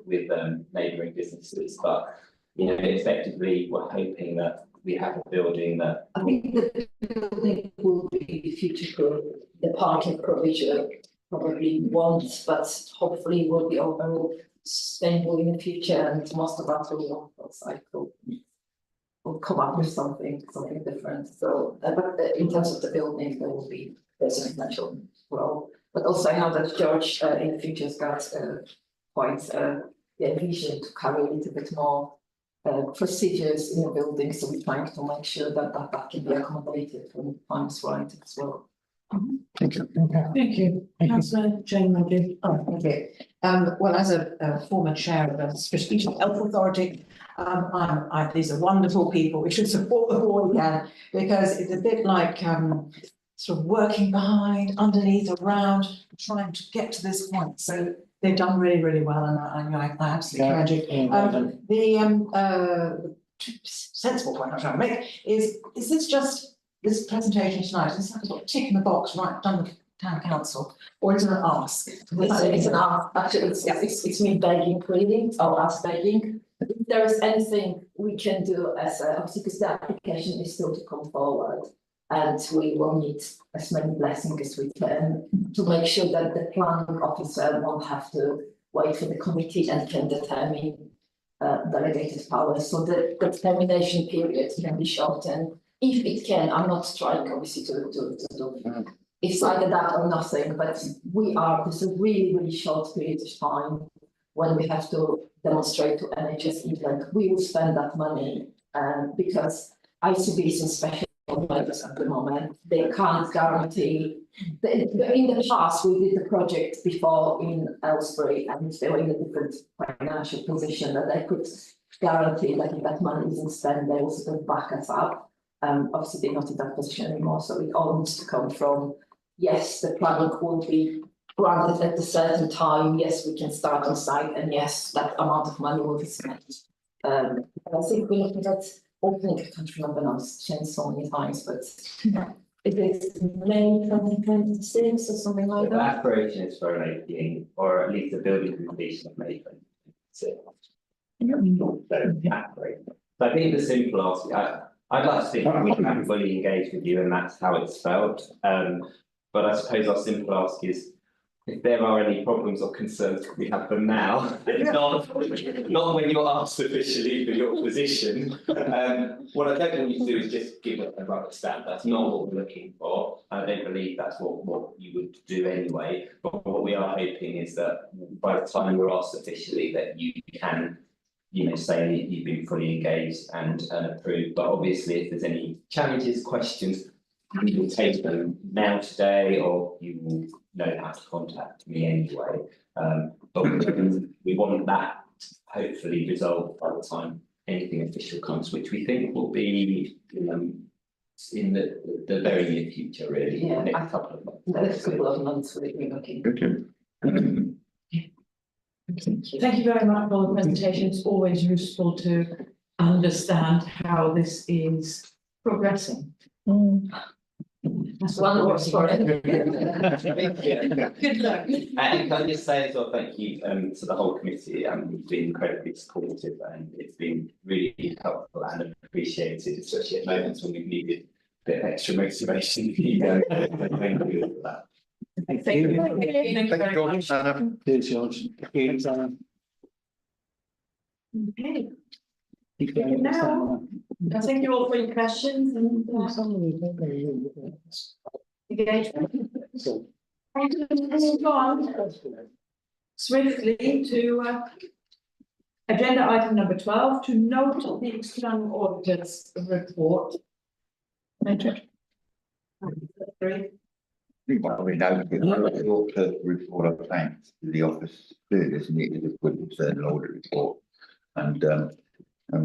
neighbouring businesses. But effectively, we're hoping that we have a building that. I think the building will be future-proof. The parking provision probably won't, but hopefully will be overall sustainable in the future, and most of us will cycle. Will come up with something different. So, but in terms of the building, there's a potential role. But also I know that George in the future has got quite the vision to carry a little bit more procedures in the building. So we're trying to make sure that can be accommodated when the time is right as well. Thank you. Thank you. Councillor Jane Murphy. Oh, thank you. Well, as a former chair of a strategic health authority, these are wonderful people. We should support them all we can, because it's a bit like sort of working behind, underneath, around, trying to get to this point. So they've done really, really well, and I absolutely encourage it. The sensible point I'm trying to make is this just this presentation tonight? Is that a sort of tick in the box, right, done with town council, or is it an ask? It's an ask. Actually, it's me begging, really, or us begging. If there is anything we can do as obviously, because the application is still to come forward, and we will need as many blessings as we can to make sure that the planning officer won't have to wait for the committee and can determine delegated powers. So the determination period can be shortened if it can. I'm not trying obviously to do. It's either that or nothing, but this is a really, really short period of time when we have to demonstrate to NHS England we will spend that money, because ICBs and special purpose at the moment, they can't guarantee. In the past, we did the project before in Aylesbury, and they were in a different financial position that they could guarantee that if that money isn't spent, they will sort of back us up. Obviously, they're not in that position anymore, so it all needs to come from, yes, the planning will be granted at a certain time, yes, we can start on site, and yes, that amount of money will be spent. I think we're looking at opening, I can't remember now, it's changed so many times, but it is May 2026 or something like The that. aspiration is for an opening, or at least a building completion of May 2026. So I think the simple ask, I'd like to think we can fully engage with you, and that's how it's felt. But I suppose our simple ask is, if there are any problems or concerns, we have them now, not when you're asked officially for your position. What I don't want you to do is just give a rubber stamp. That's not what we're looking for. I don't believe that's what you would do anyway. But what we are hoping is that by the time you're asked officially, that you can, say you've been fully engaged and approved. But obviously, if there's any challenges, questions, you will take them now today, or you will know how to contact me anyway. But we want that hopefully resolved by the time anything official comes, which we think will be in the very near future, really. Yeah, next couple of months. Next couple of months we'll be looking. Okay. Thank you very much for the presentation. It's always useful to understand how this is progressing. That's one word for it. Good luck. And can I just say as well, thank you to the whole committee. You've been incredibly supportive, and it's been really helpful and appreciated, especially at moments when we've needed a bit of extra motivation. Thank you for that. Thank you. Thank you, George. Cheers, George. Okay. Now, I thank you all for your questions and engagement. And move on swiftly to agenda item number 12, to note the external auditor's report. Well, we know the report of thanks to the office, clearly, isn't it, is a good external audit report. And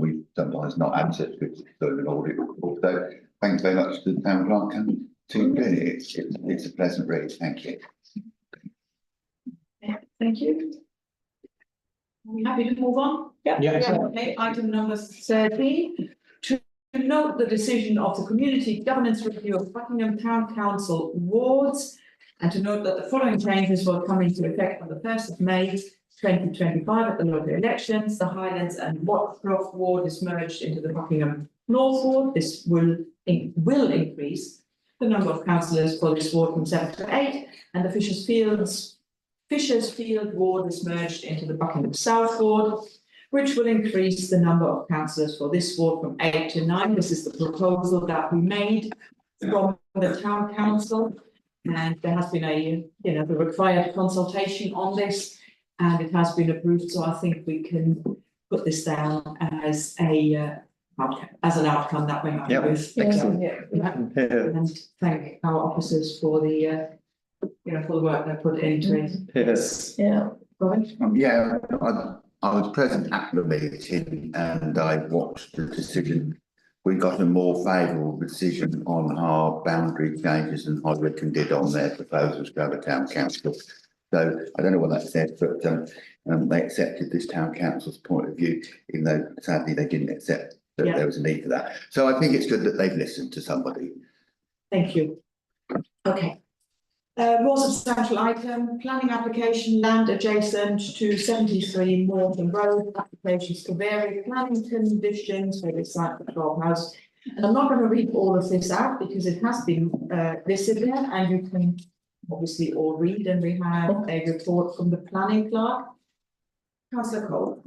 we sometimes not access to external audit report. So thanks very much to the town clerk and to really, it's a pleasant read. Thank you. Thank you. Are we happy to move on? Yeah. Okay, item number 13, to note the decision of the Community Governance Review of Buckingham Town Council wards, and to note that the following changes will come into effect on the 1st of May 2025 at the local elections. The Highlands and Watcroft ward is merged into the Buckingham North ward. This will increase the number of councillors for this ward from 7 to 8, and the Fisher's Field ward is merged into the Buckingham South ward, which will increase the number of councillors for this ward from 8 to 9. This is the proposal that we made from the town council, and there has been the required consultation on this, and it has been approved. So I think we can put this down as an outcome that we're happy with. Excellent. And thank our officers for the for the work they put into it. Yes. Yeah. Yeah, I was present at the meeting and I watched the decision. We got a more favourable decision on our boundary changes than Hodwick did on their proposals to other town council. So I don't know what that said, but they accepted this town council's point of view, even though sadly they didn't accept that there was a need for that. So I think it's good that they've listened to somebody. Thank you. Okay. More substantial item, planning application, land adjacent to 73 Morton Road, applications to vary planning conditions for this site for 12 house. And I'm not going to read all of this out because it has been listed there, and you can obviously all read, and we have a report from the planning clerk. Councillor Cole.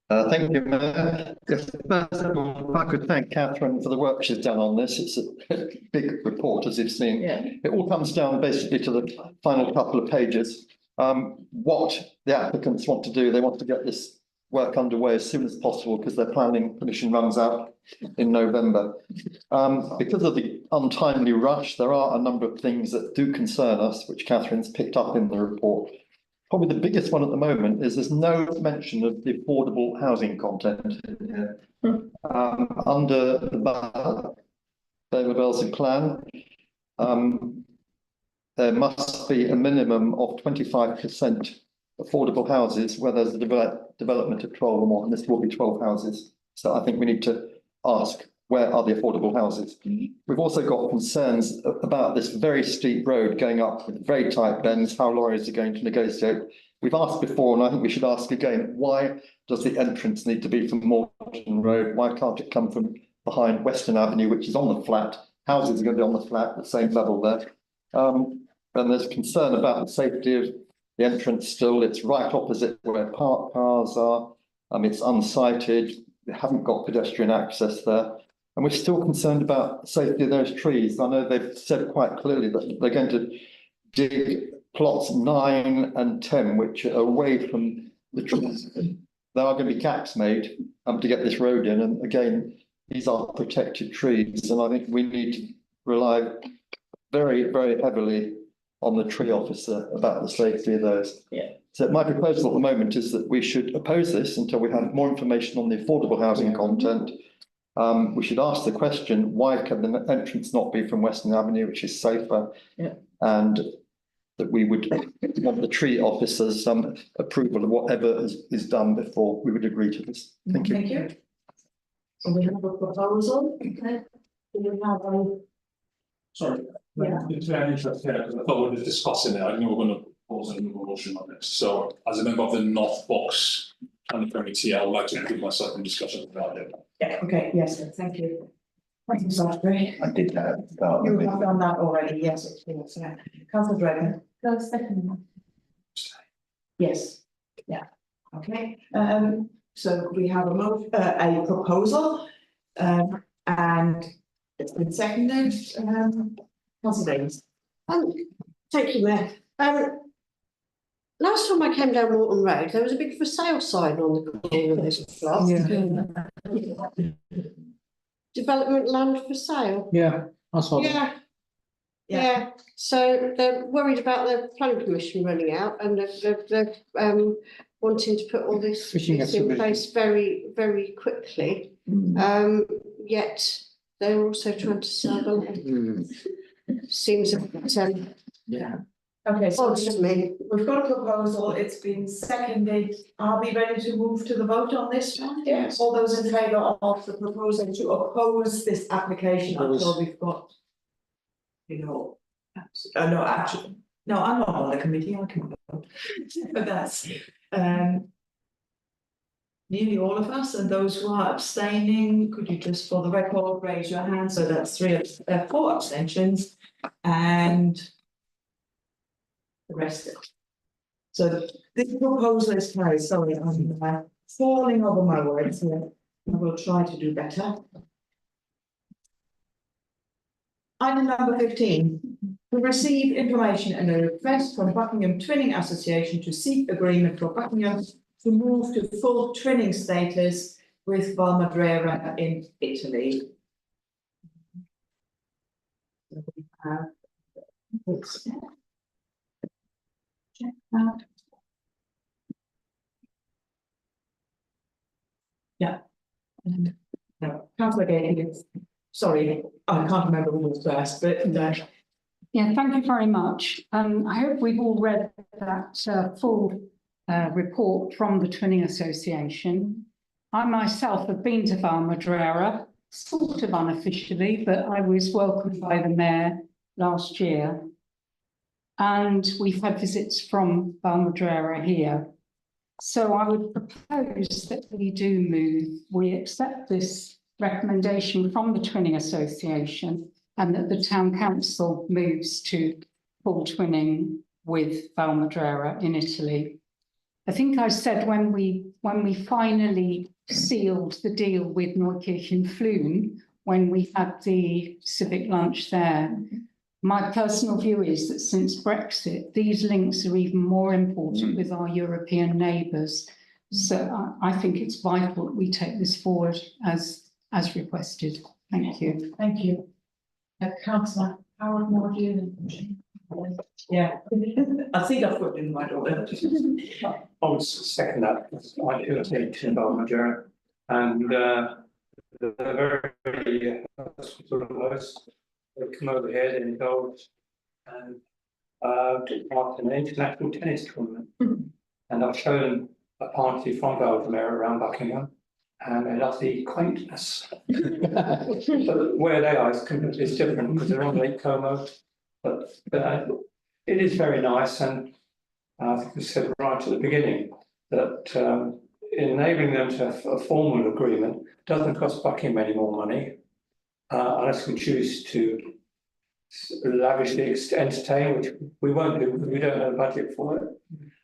Thank you, Mayor. Yes, first of all, I could thank Catherine for the work she's done on this. It's a big report, as you've seen. Yeah. It all comes down basically to the final couple of pages. What the applicants want to do, they want to get this work underway as soon as possible because their planning permission runs out in November. Because of the untimely rush, there are a number of things that do concern us, which Catherine's picked up in the report. Probably the biggest one at the moment is there's no mention of the affordable housing content here. Under the David Wellesley plan, there must be a minimum of 25% affordable houses where there's a development of 12 or more, and this will be 12 houses. So I think we need to ask, where are the affordable houses? We've also got concerns about this very steep road going up with very tight bends, how lorries are going to negotiate. We've asked before, and I think we should ask again, why does the entrance need to be from Morton Road? Why can't it come from behind Western Avenue, which is on the flat? Houses are going to be on the flat, the same level there. And there's concern about the safety of the entrance still. It's right opposite where parked cars are. It's unsighted. We haven't got pedestrian access there. And we're still concerned about the safety of those trees. I know they've said quite clearly that they're going to dig plots 9 and 10, which are away from the trees. There are going to be gaps made to get this road in. And again, these are protected trees. And I think we need to rely very, very heavily on the tree officer about the safety of those. Yeah. So my proposal at the moment is that we should oppose this until we have more information on the affordable housing content. We should ask the question, why can the entrance not be from Western Avenue, which is safer? Yeah. And that we would want the tree officers approval of whatever is done before we would agree to this. Thank you. Thank you. So we have a proposal. Okay. Do we have a? Sorry, it's very interesting here because I thought we were discussing it. I knew we were going to pause and move a motion on this. So as a member of the North Box and the committee, I would like to give myself in discussion about it. Yeah, okay, yes, sir, thank you. Thank you, Salisbury. I did that at the start. You have done that already, yes, it's been, yeah. Councillor Dragon. Second. Yes, yeah, okay. so we have a proposal, and it's been seconded, Councillor Davies. Thank you, Mayor. Last time I came down Morton Road, there was a big for sale sign on the corner of this plot. Development land for sale. Yeah, I saw that. Yeah. Yeah, so they're worried about the planning permission running out and they're wanting to put all this Fishing in exhibition. place very, very quickly. Yet they're also trying to sell the land. Seems a bit, Yeah. Okay, so odd to me. we've got a proposal, it's been seconded, are we ready to move to the vote on this one? Yes. All those in favour of the proposal to oppose this application until we've got, you know, no, actually, no, I'm not on the committee, I can vote. But that's, nearly all of us, and those who are abstaining, could you just for the record raise your hand? So that's 4 abstentions and the rest. So this proposal is carried, sorry, I'm falling over my words here. I will try to do better. Item number 15, to receive information and a request from Buckingham Twinning Association to seek agreement for Buckingham to move to full twinning status with Valmadrera in Italy. Check that. Yeah. No, Councillor Gay, sorry, I can't remember who was first, but Yeah, thank you very much. I hope we've all read that full report from the Twinning Association. I myself have been to Valmadrera, sort of unofficially, but I was welcomed by the mayor last year. And we've had visits from Valmadrera here. So I would propose that we accept this recommendation from the Twinning Association and that the town council moves to full twinning with Valmadrera in Italy. I think I said when we finally sealed the deal with Neukirchen Flun, when we had the civic lunch there, my personal view is that since Brexit, these links are even more important with our European neighbours. So I think it's vital that we take this forward as requested. Thank you. thank you. Councillor Howard, more do you? Yeah, I think I've put it in my order. I would second that, because I do take to Valmadrera, and they're very sort of nice. They come over here, they indulge, and took part in an international tennis tournament. And I've shown a party from Valmadrera around Buckingham, and they love the quaintness. But where they are is different, because they're on Lake Como, but it is very nice, and I think we said right at the beginning that enabling them to have a formal agreement doesn't cost Buckingham any more money, unless we choose to lavishly entertain, which we won't do because we don't have a budget for it.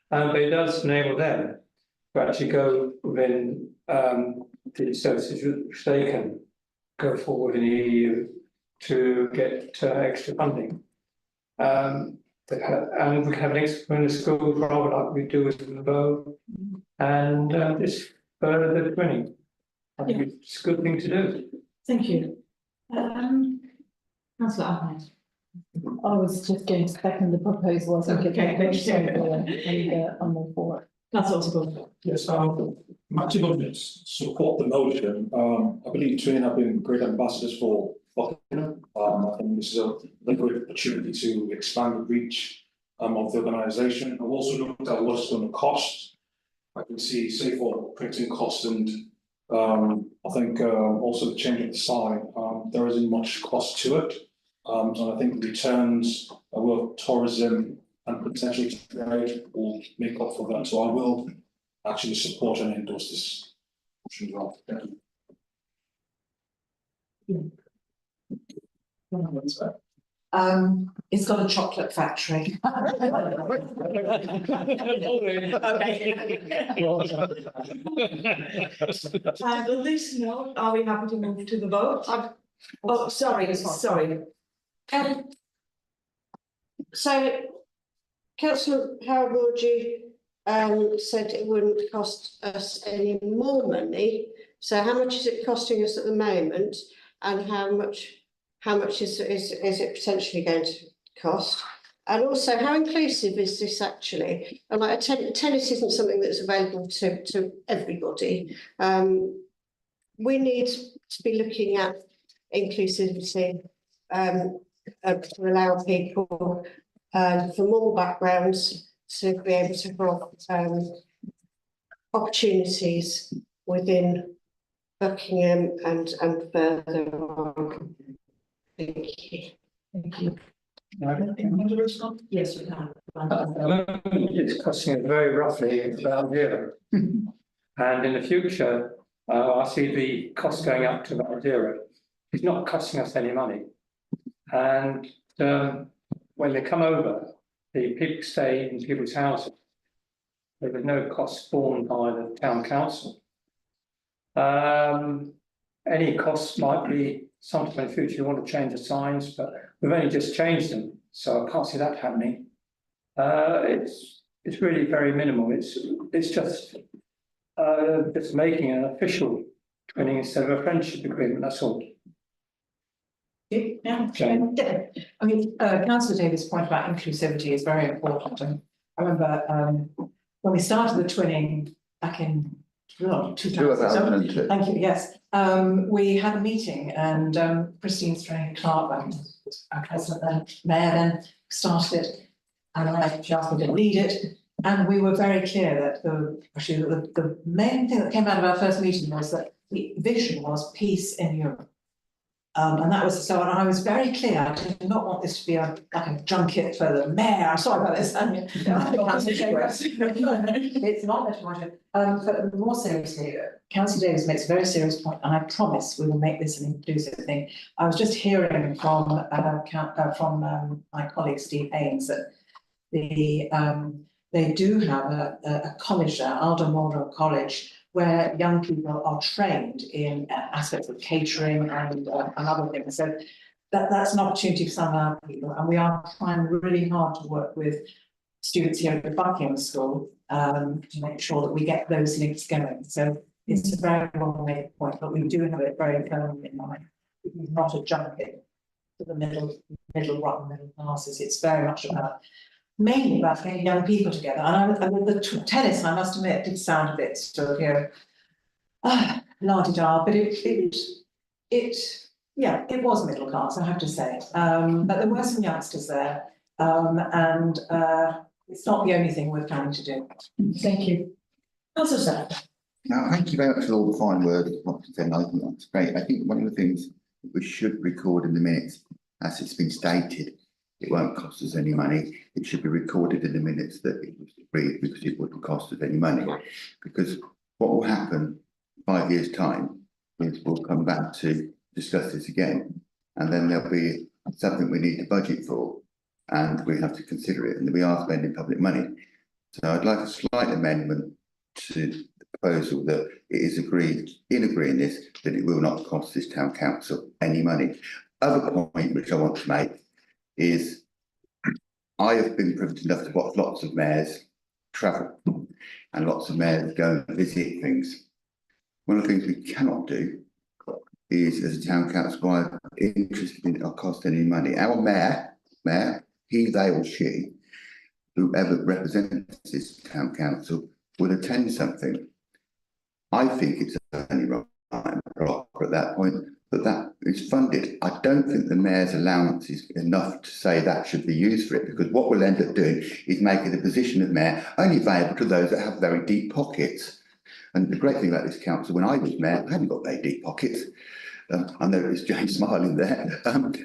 But it does enable them to actually go within the services which they can go forward in the EU to get extra funding. And we can have links in the school rather like we do with the bow, and just further the twinning. I think it's a good thing to do. Thank you. Councillor Ahmed. I was just going to second the proposal as a Okay, thank you. and I'm all for it. Councillor Osborne. Yes, I'm actually going to support the motion. I believe Twinning have been great ambassadors for Buckingham. I think this is a great opportunity to expand the reach of the organisation. I've also looked at what it's going to cost. I can see, say, for printing costs, and I think also the change of the sign. There isn't much cost to it, and I think the returns of tourism and potentially trade will make up for that. So I will actually support and endorse this motion as well. Thank you. It's got a chocolate factory. And on this note, are we happy to move to the vote? Oh, sorry. So Councillor Harold Morgie said it wouldn't cost us any more money. So how much is it costing us at the moment, and how much is it potentially going to cost? And also, how inclusive is this actually? And like tennis isn't something that's available to everybody. We need to be looking at inclusivity to allow people from all backgrounds to be able to have opportunities within Buckingham and further on. Thank you. Thank you. Yes, we can. It's costing us very roughly about zero. And in the future, I see the cost going up to about zero. It's not costing us any money. And when they come over, the people stay in people's houses. There is no cost borne by the town council. Any costs might be sometime in the future you want to change the signs, but we've only just changed them, so I can't see that happening. It's really very minimal. It's just making an official twinning instead of a friendship agreement. That's all. Yeah, I mean, Councillor Davis' point about inclusivity is very important. And I remember when we started the twinning back in 2002. Thank you. Yes, we had a meeting, and Christine Strange-Clark, our president then, mayor then, started it, and she asked me to lead it. And we were very clear that the main thing that came out of our first meeting was that the vision was peace in Europe. And that was so, and I was very clear, I did not want this to be like a junket for the mayor. I'm sorry about this. It's not that. But more seriously, Councillor Davis makes a very serious point, and I promise we will make this an inclusive thing. I was just hearing from my colleague Steve Haynes that they do have a college there, Aldermore College, where young people are trained in aspects of catering and other things. So that's an opportunity for some of our people, and we are trying really hard to work with students here at the Buckingham School to make sure that we get those links going. So it's a very well-made point, but we do have it very firmly in mind. It's not a junket to the middle classes. It's very much about mainly about getting young people together. And the tennis, I must admit, did sound a bit sort of, la-di-da, but it was middle class, I have to say. But there were some youngsters there, and it's not the only thing we're planning to do. Thank you. Councillor Sir. Now, thank you very much for all the fine words. I think that's great. I think one of the things that we should record in the minutes, as it's been stated, it won't cost us any money. It should be recorded in the minutes that it was agreed, because it wouldn't cost us any money. Because what will happen 5 years' time is we'll come back to discuss this again, and then there'll be something we need to budget for, and we have to consider it, and we are spending public money. So I'd like a slight amendment to the proposal that it is agreed, in agreeing this, that it will not cost this town council any money. Other point which I want to make is I have been privileged enough to watch lots of mayors travel and lots of mayors go and visit things. One of the things we cannot do is, as a town council, I'm interested in or cost any money. Our mayor, he, they or she, whoever represents this town council, will attend something. I think it's only right at that point that is funded. I don't think the mayor's allowance is enough to say that should be used for it, because what we'll end up doing is making the position of mayor only available to those that have very deep pockets. And the great thing about this council, when I was mayor, I hadn't got very deep pockets. I know it's James smiling there, and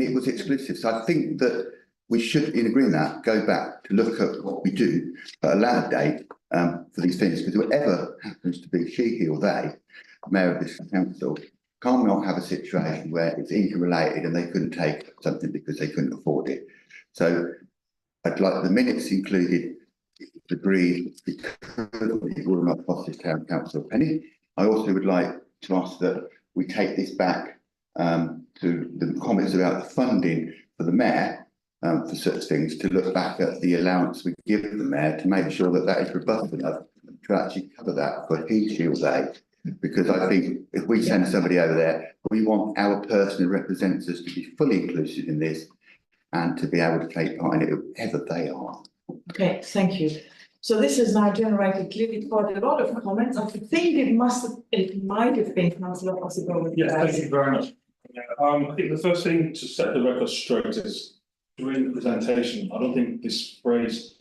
it was exclusive. So I think that we should, in agreeing that, go back to look at what we do, but allow a date for these things, because whoever happens to be she, he or they, mayor of this council, can't not have a situation where it's income related and they couldn't take something because they couldn't afford it. So I'd like the minutes included, agreed, because it will not cost this town council a penny. I also would like to ask that we take this back to the comments about the funding for the mayor for such things, to look back at the allowance we give the mayor to make sure that that is robust enough to actually cover that for his shield day. Because I think if we send somebody over there, we want our person who represents us to be fully inclusive in this and to be able to take part in it, whoever they are. Okay, thank you. So this has now generated clearly quite a lot of comments. I think it might have been Councillor possible. Yes, thank you very much. I think the first thing to set the record straight is during the presentation, I don't think this phrase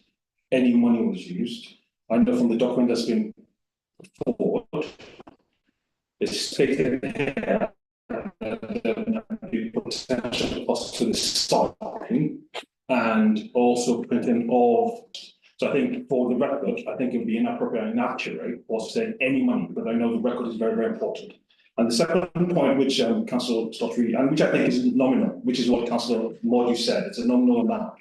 "any money" was used. I know from the document that's been put forward, it's stated here that there might be potential costs to the starting and also printing of. So I think for the record, I think it would be inappropriate and inaccurate for say any money, but I know the record is very, very important. And the second point, which Councillor Stottery, and which I think is nominal, which is what Councillor Mordew said, it's a nominal amount.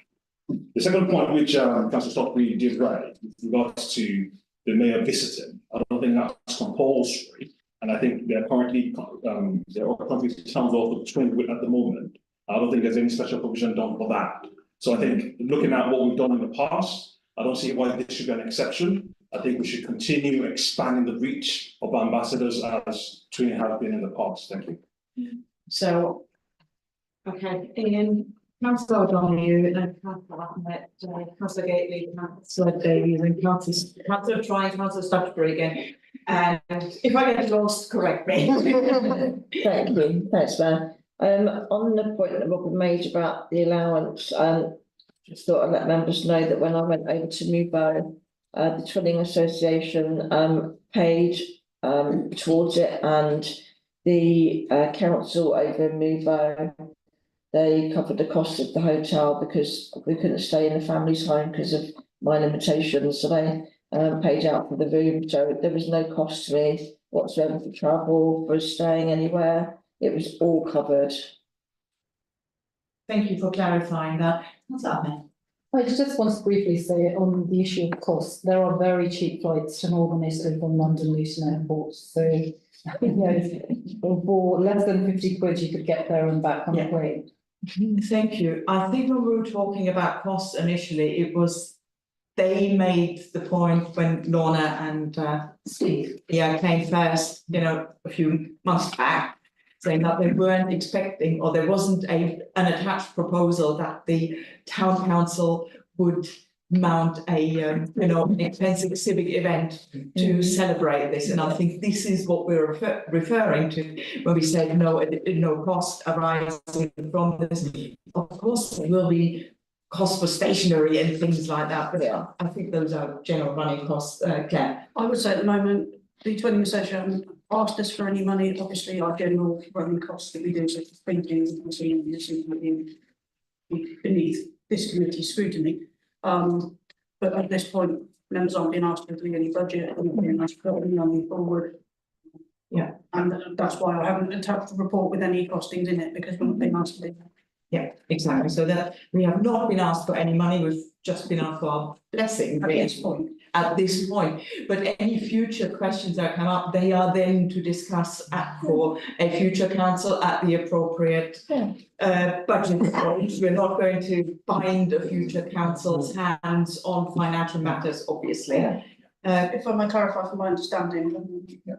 The second point, which Councillor Stottery did raise, with regards to the mayor visiting, I don't think that's compulsory, and I think they're currently there are countries towns also twinned with at the moment. I don't think there's any special provision done for that. So I think looking at what we've done in the past, I don't see why this should be an exception. I think we should continue expanding the reach of ambassadors as Twin has been in the past. Thank you. So, okay, Ian, Councillor O'Donoghue, and Councillor Ahmed, Councillor Gately, Councillor Davies, and Councillor Trying, Councillor Stottery again. And if I get lost, correct me. Thank you, thanks, Mayor. On the point that Robin made about the allowance, just thought I'd let members know that when I went over to Mubo, the Twinning Association paid towards it, and the council over Mubo, they covered the cost of the hotel because we couldn't stay in the family's home because of my limitations, so they paid out for the room, so there was no cost to me whatsoever for travel, for staying anywhere. It was all covered. Thank you for clarifying that. What's up, man? I just want to briefly say on the issue of cost, there are very cheap flights to Northern Italy from London Luton Airport. So, you know, for less than 50 quid, you could get there and back on the plane. Thank you. I think when we were talking about costs initially, it was they made the point when Lorna and Steve came first, you know, a few months back, saying that they weren't expecting, or there wasn't an attached proposal that the town council would mount a an expensive civic event to celebrate this. And I think this is what we're referring to when we say no cost arising from this. Of course, there will be costs for stationery and things like that, but I think those are general running costs, Claire. I would say at the moment, the Twinning Association asked us for any money. Obviously, our general running costs that we do, such as printing and seeing this beneath this committee's scrutiny. But at this point, members aren't being asked to do any budget, and being asked to put any money forward. Yeah, and that's why I haven't attached the report with any costings in it, because we're not being asked to do that. Yeah, exactly. So that we have not been asked for any money, we've just been asked for our blessing at this point. But any future questions that come up, they are then to discuss for a future council at the appropriate budget point. We're not going to bind a future council's hands on financial matters, obviously. If I might clarify from my understanding,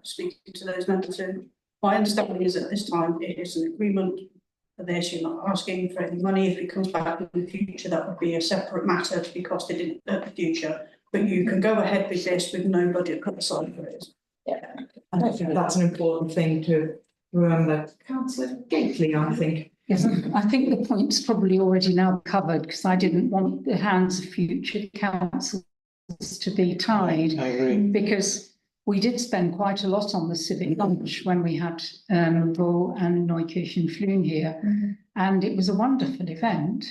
speaking to those members who, my understanding is at this time it is an agreement for this. You're not asking for any money. If it comes back in the future, that would be a separate matter to be costed in the future. But you can go ahead with this with no budget put aside for it. Yeah, I think that's an important thing to remember. Councillor Gately, I think. Yes, I think the point's probably already now covered, because I didn't want the hands of future councils to be tied. I agree. Because we did spend quite a lot on the civic lunch when we had Bull and Neukirchen Flun here, and it was a wonderful event.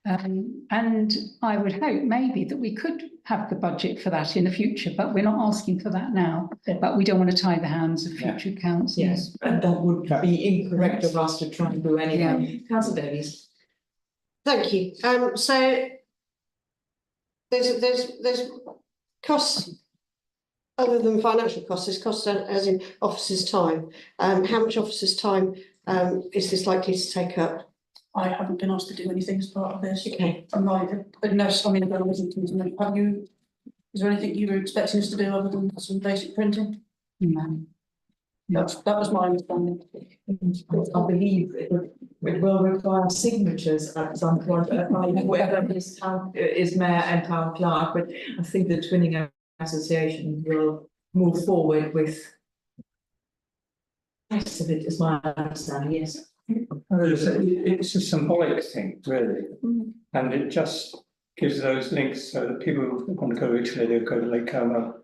And I would hope maybe that we could have the budget for that in the future, but we're not asking for that now. But we don't want to tie the hands of future councils. Yes, and that would be incorrect of us to try and do anything. Councillor Davies. Thank you. So there's costs other than financial costs, there's costs as in officers' time. How much officers' time is this likely to take up? I haven't been asked to do anything as part of this. Okay. I'm not, unless, I mean, I wasn't, have you, is there anything you were expecting us to do other than some basic printing? No. That was my understanding. I believe it will require signatures at some point, whether this town is mayor and town clerk, but I think the Twinning Association will move forward with. Rest of it is my understanding, yes. It's a symbolic thing, really, and it just gives those links so that people who want to go to Italy, they'll go to Lake Como,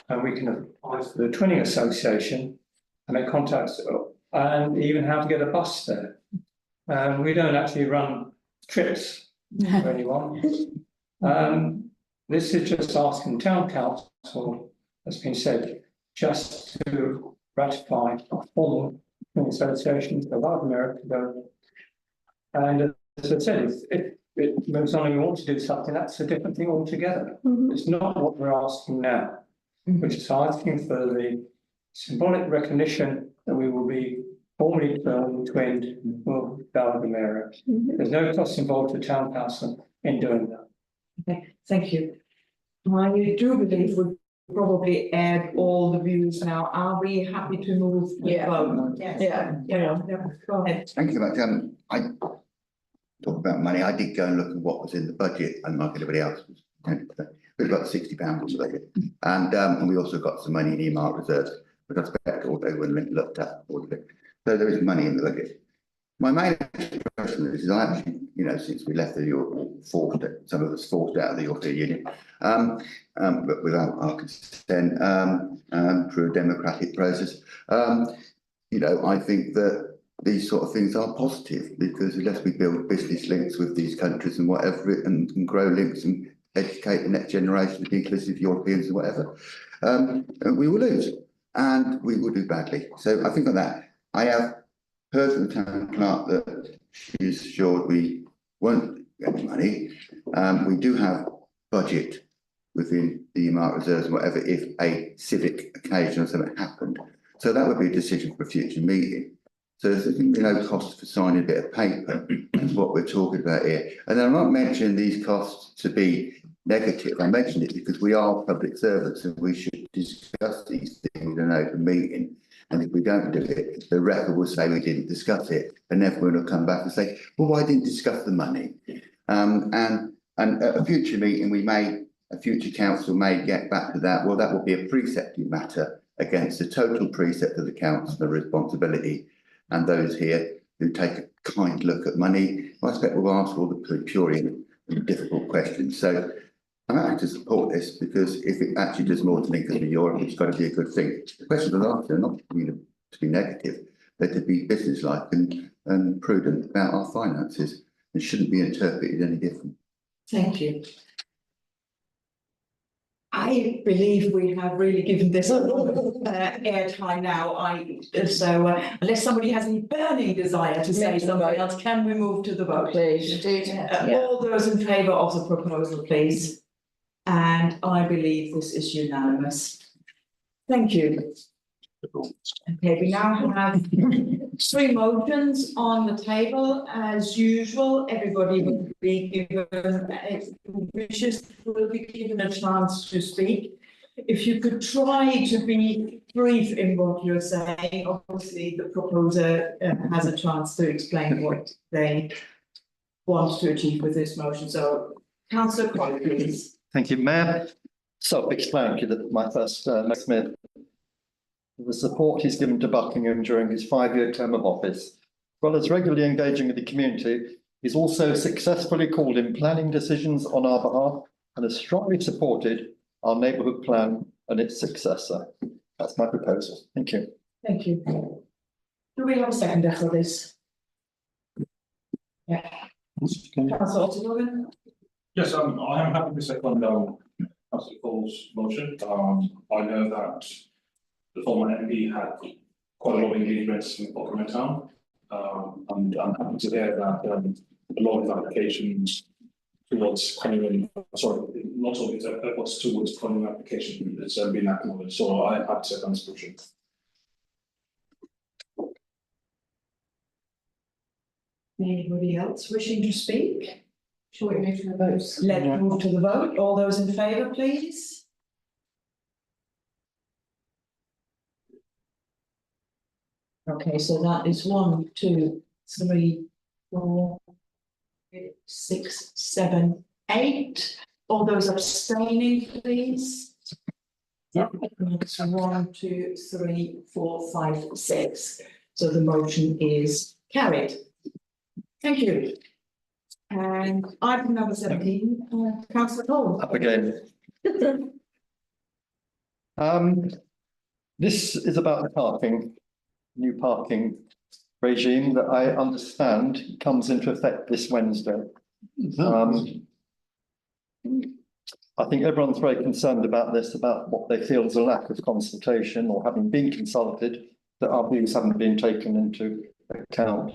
and we can apply for the Twinning Association and make contacts, and even how to get a bus there. We don't actually run trips for anyone. This is just asking town council, as been said, just to ratify a formal association to allow America to go. And as I said, if it moves on and we want to do something, that's a different thing altogether. It's not what we're asking now, which is asking for the symbolic recognition that we will be formally twinned with Dalby area. There's no cost involved to town council in doing that. Okay, thank you. I do believe we probably add all the views now. Are we happy to move? Go ahead. Thank you very much. I talk about money. I did go and look at what was in the budget, and like everybody else, we've got £60 in the budget, and we also got some money in earmark reserves, but I expect all they were looked at all of it. So there is money in the budget. My main expression is I actually, since we left some of us forced out of the European Union, but without our consent, through a democratic process, I think that these sort of things are positive, because unless we build business links with these countries and whatever, and grow links and educate the next generation of inclusive Europeans and whatever, we will lose, and we will do badly. So I think on that, I have heard from the town clerk that she's assured we won't get any money. We do have budget within the earmark reserves and whatever if a civic occasion or something happened. So that would be a decision for a future meeting. So there's no cost for signing a bit of paper. That's what we're talking about here. And I'm not mentioning these costs to be negative. I mentioned it because we are public servants and we should discuss these things in an open meeting. And if we don't do it, the record will say we didn't discuss it, and everyone will come back and say, well, why didn't you discuss the money? And at a future meeting, a future council may get back to that. Well, that will be a preceptive matter against the total precept of the council of responsibility. And those here who take a kind look at money, I expect will ask all the purely difficult questions. So I'm happy to support this, because if it actually does more to link us with Europe, it's got to be a good thing. The questions are asked are not to be negative, they're to be businesslike and prudent about our finances. It shouldn't be interpreted any different. Thank you. I believe we have really given this a lot of airtime now. So unless somebody has any burning desire to say something else, can we move to the vote? Please. All those in favour of the proposal, please. And I believe this is unanimous. Thank you. Okay, we now have 3 motions on the table. As usual, everybody will be given, will be given a chance to speak. If you could try to be brief in what you're saying, obviously the proposer has a chance to explain what they want to achieve with this motion. So, Councillor Croy, please. Thank you, Mayor. Self-explanatory that my first Smith, the support he's given to Buckingham during his 5-year term of office, as well as regularly engaging with the community, he's also successfully called in planning decisions on our behalf and has strongly supported our neighbourhood plan and its successor. That's my proposal. Thank you. Thank you. Do we have a seconder for this? Yeah. Councillor Morgan. Yes, I am happy to second Councillor Cole's motion. I know that the former MP had quite a lot of engagements in Buckingham town. And I'm happy to hear that a lot of applications towards Cunningham, sorry, not all these efforts towards Cunningham application has been acknowledged. So I have to second this motion. Anybody else wishing to speak? Shall we move to the vote? Let's move to the vote. All those in favour, please. Okay, so that is 1, 2, 3, 4, 5, 6, 7, 8. All those abstaining, please. That's 1, 2, 3, 4, 5, 6. So the motion is carried. Thank you. And item number 17, Councillor Cole. Up again. This is about the parking, new parking regime that I understand comes into effect this Wednesday. I think everyone's very concerned about this, about what they feel is a lack of consultation or having been consulted, that our views haven't been taken into account.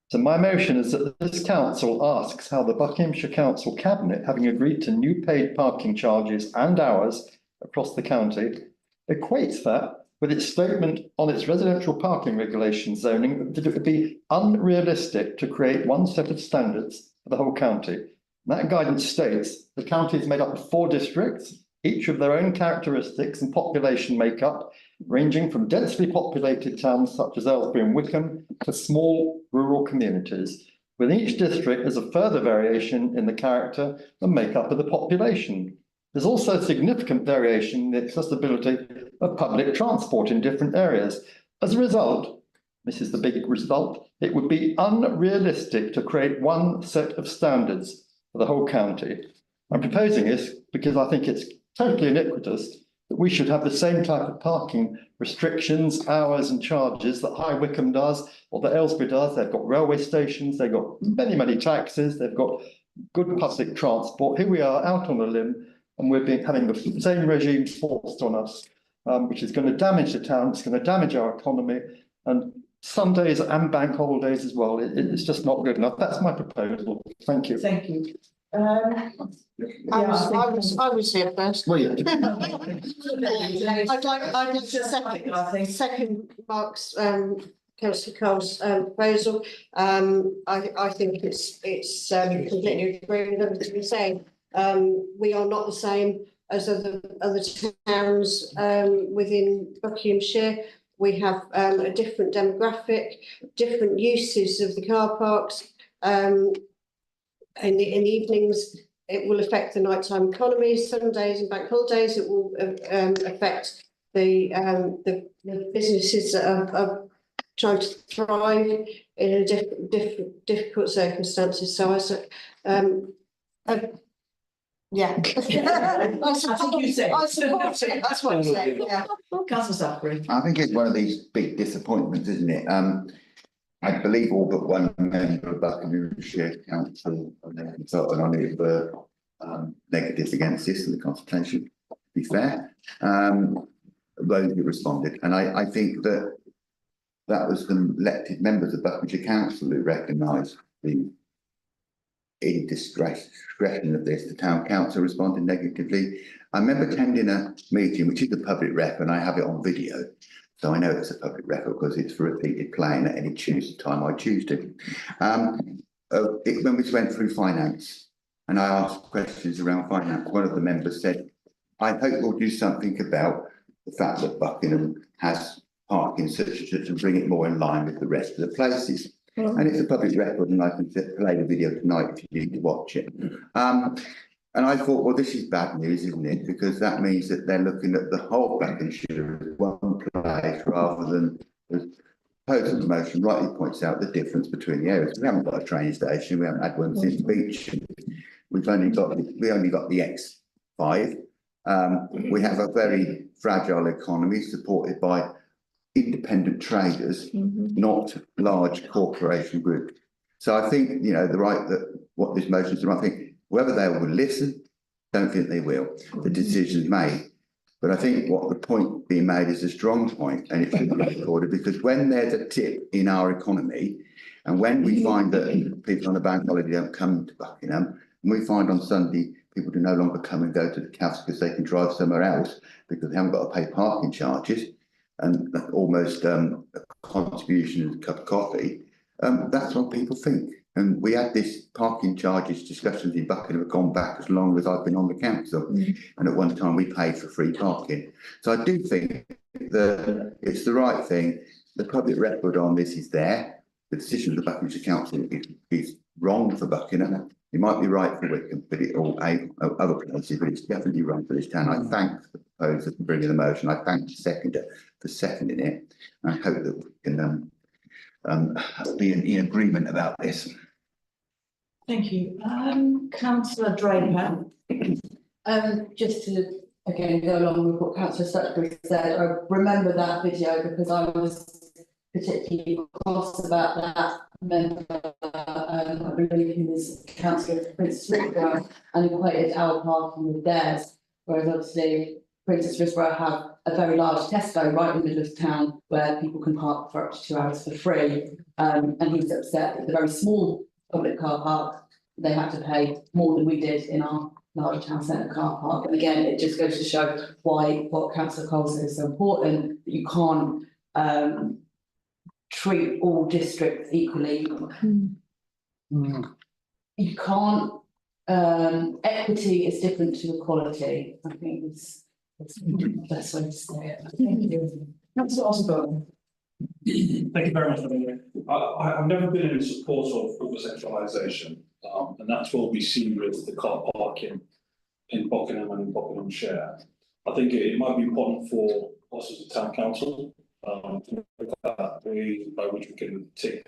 So my motion is that this council asks how the Buckinghamshire Council Cabinet, having agreed to new paid parking charges and hours across the county, equates that with its statement on its residential parking regulation zoning that it would be unrealistic to create one set of standards for the whole county. That guidance states the county is made up of 4 districts, each of their own characteristics and population makeup, ranging from densely populated towns such as Aylesbury and Wickham to small rural communities. Within each district, there's a further variation in the character and makeup of the population. There's also significant variation in the accessibility of public transport in different areas. As a result, this is the big result, it would be unrealistic to create one set of standards for the whole county. I'm proposing this because I think it's totally iniquitous that we should have the same type of parking restrictions, hours and charges that High Wycombe does or that Aylesbury does. They've got railway stations, they've got many, many taxis, they've got good public transport. Here we are out on a limb and we're having the same regime forced on us, which is going to damage the town, it's going to damage our economy, and Sundays and bank holidays as well. It's just not good enough. That's my proposal. Thank you. Thank you. I was here first. Well, yeah. I'd like to second Mark's Councillor Cole's proposal. I think it's completely agree with everything you're saying. We are not the same as other towns within Buckinghamshire. We have a different demographic, different uses of the car parks. In the evenings, it will affect the nighttime economy. Sundays and bank holidays, it will affect the businesses that are trying to thrive in a difficult circumstances. So I said, yeah. I support it. That's what I'm saying. Yeah. Councillor Zachary. I think it's one of these big disappointments, isn't it? I believe all but one member of Buckinghamshire Council and on it were negative against this in the consultation, to be fair. Those who responded. And I think that was the elected members of Buckinghamshire Council who recognised the indiscretion of this. The town council responded negatively. I remember attending a meeting, which is a public rep, and I have it on video. So I know it's a public record because it's for repeated playing at any time I choose to. When we went through finance and I asked questions around finance, one of the members said, I hope we'll do something about the fact that Buckingham has parking such and such and bring it more in line with the rest of the places. And it's a public record and I can play the video tonight if you need to watch it. And I thought, well, this is bad news, isn't it? Because that means that they're looking at the whole Buckinghamshire as one place rather than, as proposal motion rightly points out, the difference between the areas. We haven't got a train station, we haven't had one since Beach. We only got the X5. We have a very fragile economy supported by independent traders, not large corporation groups. So I think, you know, what this motion is the right thing. Whether they will listen, don't think they will. The decision's made. But I think what the point being made is a strong point, and it should be recorded, because when there's a tip in our economy, and when we find that people on a bank holiday don't come to Buckingham, and we find on Sunday people do no longer come and go to the council because they can drive somewhere else because they haven't got to pay parking charges and almost a contribution and a cup of coffee, that's what people think. And we had this parking charges discussions in Buckingham have gone back as long as I've been on the council. And at one time we paid for free parking. So I do think that it's the right thing. The public record on this is there. The decision of the Buckinghamshire Council is wrong for Buckingham. It might be right for Wickham, but other places, but it's definitely wrong for this town. I thank the proposer for bringing the motion. I thank the seconder for seconding it. And I hope that we can be in agreement about this. Thank you. Councillor Draper. Just to again go along with what Councillor Sutcliffe said, I remember that video because I was particularly cross about that member, I believe he was Councillor Princess Risborough, and equated our parking with theirs, whereas obviously Princess Risborough have a very large Tesco right in the middle of town where people can park for up to 2 hours for free, and he was upset that the very small public car park, they had to pay more than we did in our large town centre car park. And again, it just goes to show why what Councillor Cole said is so important, that you can't treat all districts equally. You can't, equity is different to equality, I think it's the best way to say it. Thank you. Councillor Osborne. Thank you very much for being here. I've never been in support of over centralisation, and that's what we see with the car parking in Buckingham and in Buckinghamshire. I think it might be important for us as a town council to look at that way by which we can take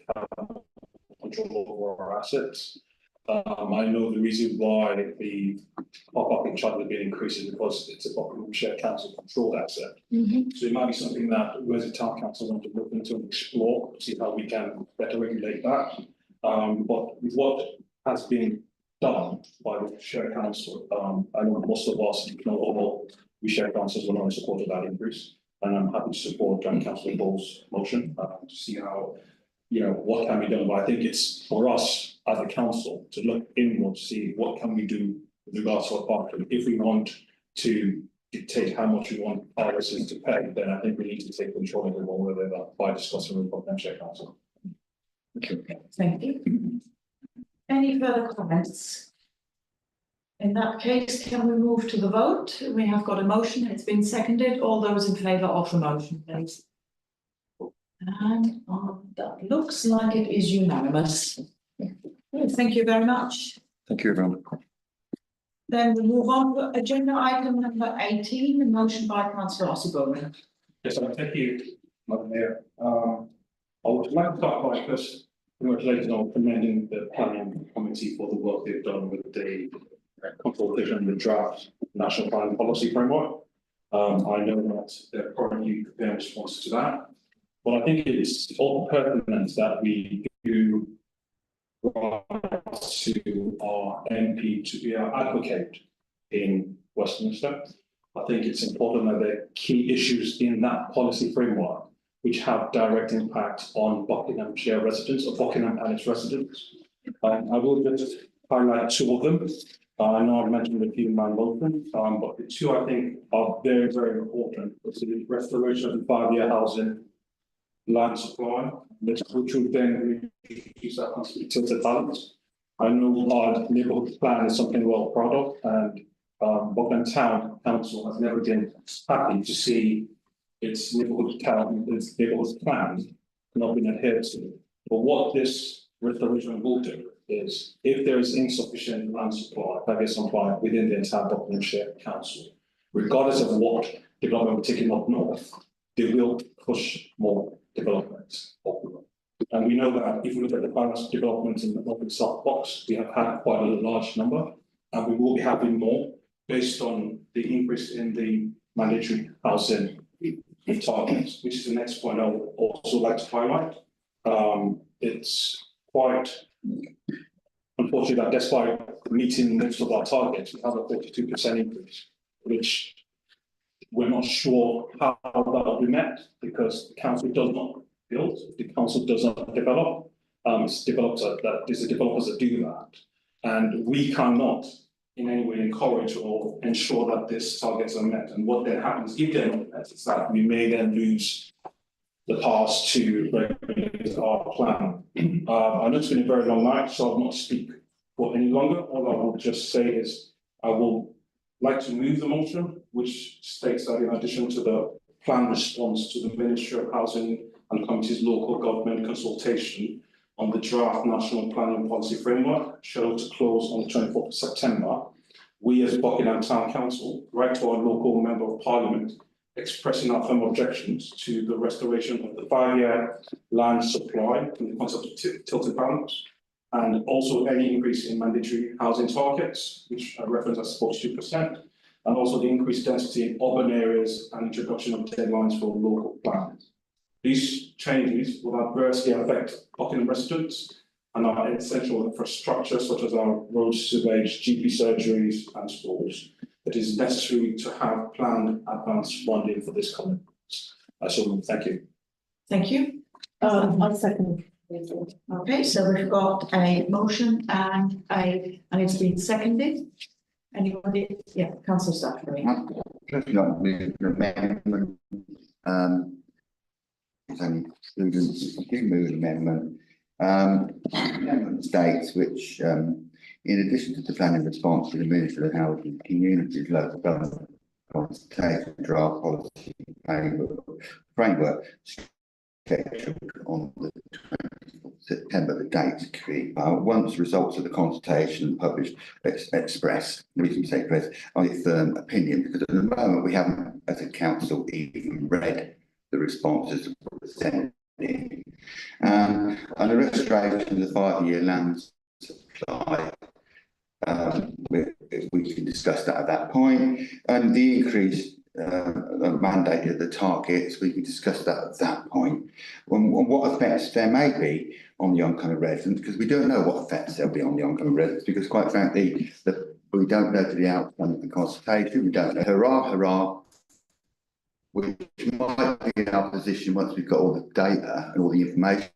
control over our assets. I know the reason why the car parking charge has been increased is because it's a Buckinghamshire council controlled asset. So it might be something that we as a town council want to look into and explore, see how we can better regulate that. But with what has been done by the share council, I know most of us, if not all, we share councils will not in support of that increase. And I'm happy to support Councillor Ball's motion to see how, you know, what can be done. But I think it's for us as a council to look inward, see what can we do with regards to our parking. If we want to dictate how much we want our residents to pay, then I think we need to take control of it one way or the other by discussing with Buckinghamshire Council. Thank you. Any further comments? In that case, can we move to the vote? We have got a motion, it's been seconded. All those in favour of the motion, please. And that looks like it is unanimous. Thank you very much. Thank you, everyone. Then we move on to agenda item number 18, the motion by Councillor Osborne. Yes, thank you, Madam Mayor. I would like to start by first congratulating or commending the planning committee for the work they've done with the consultation and the draft national planning policy framework. I know that they're currently preparing responses to that, but I think it's all pertinent that we do to our MP to be our advocate in Westminster. I think it's important that there are key issues in that policy framework which have direct impact on Buckinghamshire residents, or Buckingham and its residents. I will just highlight two of them. I know I've mentioned a few in my motion, but the two I think are very, very important. It's the restoration of the 5-year housing land supply, which will then reduce that constituted balance. I know our neighbourhood plan is something we're well proud of, and Buckingham Town Council has never been happy to see its neighbourhood plan not been adhered to. But what this restoration will do is, if there is insufficient land supply, within the entire Buckinghamshire Council, regardless of what development we're taking up north, they will push more development upward. And we know that if we look at the balanced development in the North and South Box, we have had quite a large number, and we will be having more based on the increase in the mandatory housing targets, which is the next point I would also like to highlight. It's quite Unfortunately, that despite meeting most of our targets, we have a 42% increase, which we're not sure how that will be met because the council does not build, the council does not develop. It's developers there's the developers that do that, and we cannot in any way encourage or ensure that these targets are met. And what then happens if they're not met is that we may then lose the pass to regulate our plan. I know it's been a very long night, so I'll not speak for any longer. All I will just say is I will like to move the motion, which states that in addition to the plan response to the Ministry of Housing and Communities local government consultation on the draft National Planning Policy Framework, scheduled to close on the 24th of September, we as Buckingham Town Council write to our local Member of Parliament expressing our firm objections to the restoration of the 5-year land supply in the concept of tilted balance, and also any increase in mandatory housing targets, which I reference as 42%, and also the increased density in urban areas and introduction of deadlines for local plans. These changes will adversely affect Buckingham residents and our essential infrastructure, such as our roads, sewage, GP surgeries, and schools. It is necessary to have planned advance funding for this commitment. So, thank you. Thank you. I second. Okay, so we've got a motion and it's been seconded. Anybody? Yeah, Councillor Stratford. Just like the amendment, it's only students, if you do move amendment. Amendment states which, in addition to the planning response to the Ministry of Housing, Communities, Local Government, consultation, draft policy framework, on the 24th of September, the date to be once results of the consultation published express our firm opinion, because at the moment we haven't as a council even read the responses that were sent in. And the restoration of the 5-year land supply, we can discuss that at that point, and the increase mandate of the targets, we can discuss that at that point. What effects there may be on the oncoming residents, because we don't know what effects there'll be on the oncoming residents, because quite frankly, we don't know the outcome of the consultation, we don't know. Hurrah, which might be in our position once we've got all the data and all the information,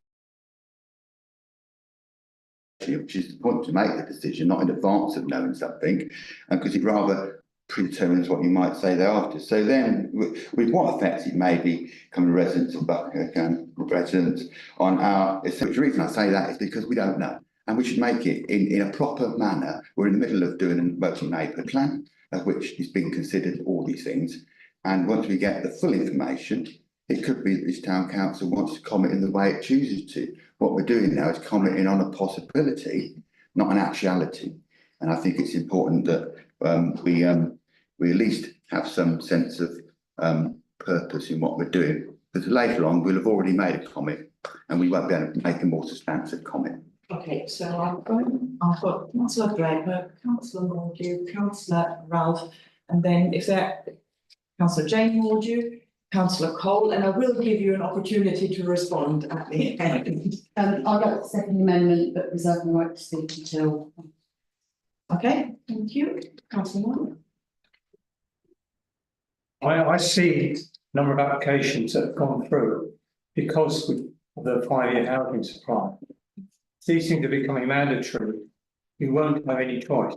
which is the point to make the decision, not in advance of knowing something, because it rather predetermines what you might say thereafter. So then, with what effects it may be coming residents of Buckingham residents on our, the reason I say that is because we don't know, and we should make it in a proper manner. We're in the middle of doing a multi-neighbourhood plan, which is being considered all these things, and once we get the full information, it could be that this town council wants to comment in the way it chooses to. What we're doing now is commenting on a possibility, not an actuality, and I think it's important that we at least have some sense of purpose in what we're doing, because later on we'll have already made a comment and we won't be able to make a more substantive comment. Okay, so I've got Councillor Draper, Councillor Mordew, Councillor Ralph, and then if there, Councillor Jane Mordew, Councillor Cole, and I will give you an opportunity to respond at the end. I'd like to second the amendment, but reserve the right to speak until. Okay, thank you. Councillor Mordew. I see a number of applications that have gone through because of the 5-year housing supply. These things are becoming mandatory. You won't have any choice.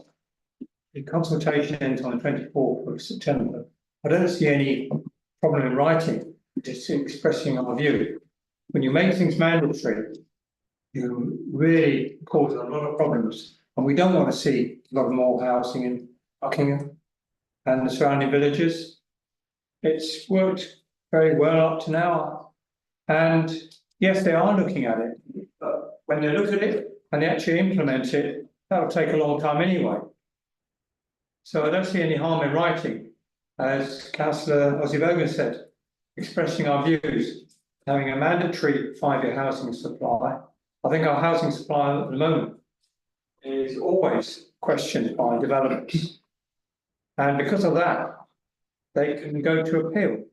The consultation ends on the 24th of September. I don't see any problem in writing, just expressing our view. When you make things mandatory, you really cause a lot of problems. And we don't want to see a lot more housing in Buckingham and the surrounding villages. It's worked very well up to now. And yes, they are looking at it, but when they look at it and they actually implement it, that'll take a long time anyway. So I don't see any harm in writing, as Councillor Ozzy said, expressing our views, having a mandatory 5-year housing supply. I think our housing supply at the moment is always questioned by developers. And because of that, they can go to appeal.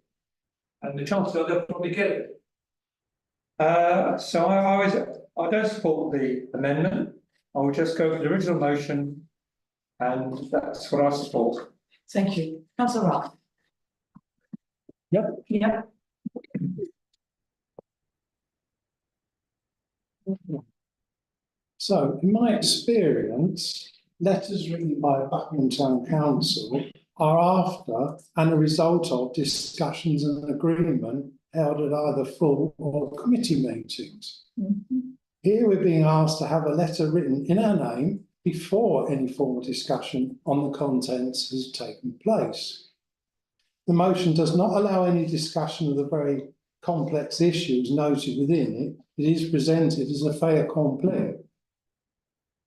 And the chances are they'll probably get it. So I don't support the amendment. I will just go for the original motion, and that's what I support. Thank you. Councillor Ralph. Yep. Yep. So in my experience, letters written by Buckingham Town Council are after and a result of discussions and agreement held at either full or committee meetings. Here we're being asked to have a letter written in our name before any formal discussion on the contents has taken place. The motion does not allow any discussion of the very complex issues noted within it. It is presented as a fait accompli.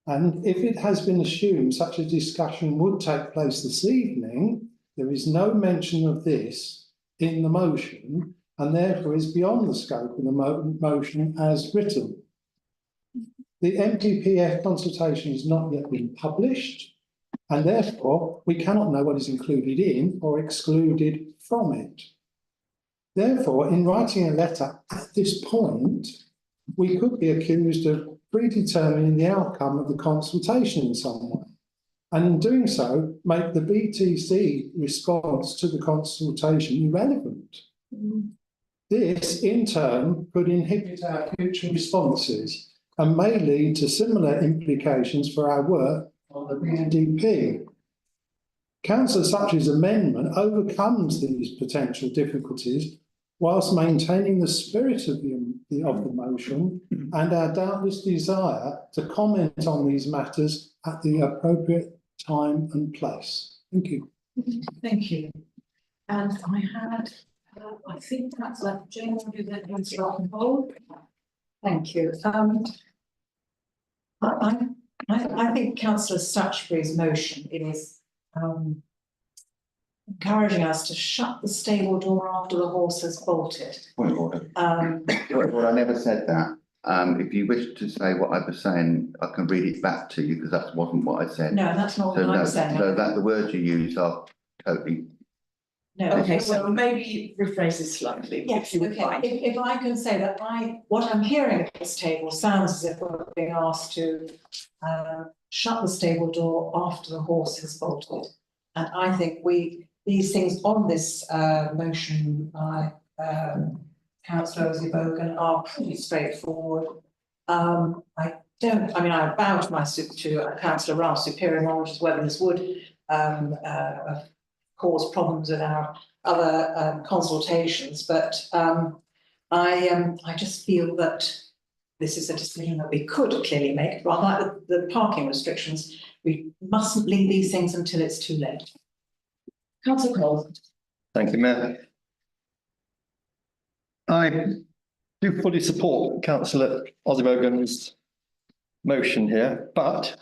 And if it has been assumed such a discussion would take place this evening, there is no mention of this in the motion and therefore is beyond the scope of the motion as written. The MPPF consultation has not yet been published and therefore we cannot know what is included in or excluded from it. Therefore, in writing a letter at this point, we could be accused of predetermining the outcome of the consultation in some way, and in doing so, make the BTC response to the consultation irrelevant. This, in turn, could inhibit our future responses and may lead to similar implications for our work on the BDP. Councillor Such's amendment overcomes these potential difficulties whilst maintaining the spirit of the motion and our doubtless desire to comment on these matters at the appropriate time and place. Thank you. Thank you. And I had, I think that's left Jane, will do that answer on hold. Thank you. I think Councillor Statutory's motion is encouraging us to shut the stable door after the horse has bolted. Point of order. Well, I never said that. If you wish to say what I was saying, I can read it back to you because that wasn't what I said. No, that's not what I'm saying. So that the words you use are totally. No, okay, so maybe rephrase this slightly. Yes, okay. If I can say that what I'm hearing at this table sounds as if we're being asked to shut the stable door after the horse has bolted. And I think these things on this motion by Councillor Bogan are pretty straightforward. I bow to Councillor Ralph's superior knowledge as whether this would cause problems in our other consultations, but I just feel that this is a decision that we could clearly make, rather like the parking restrictions. We mustn't leave these things until it's too late. Councillor Cole. Thank you, Mayor. I do fully support Councillor Bogan's motion here, but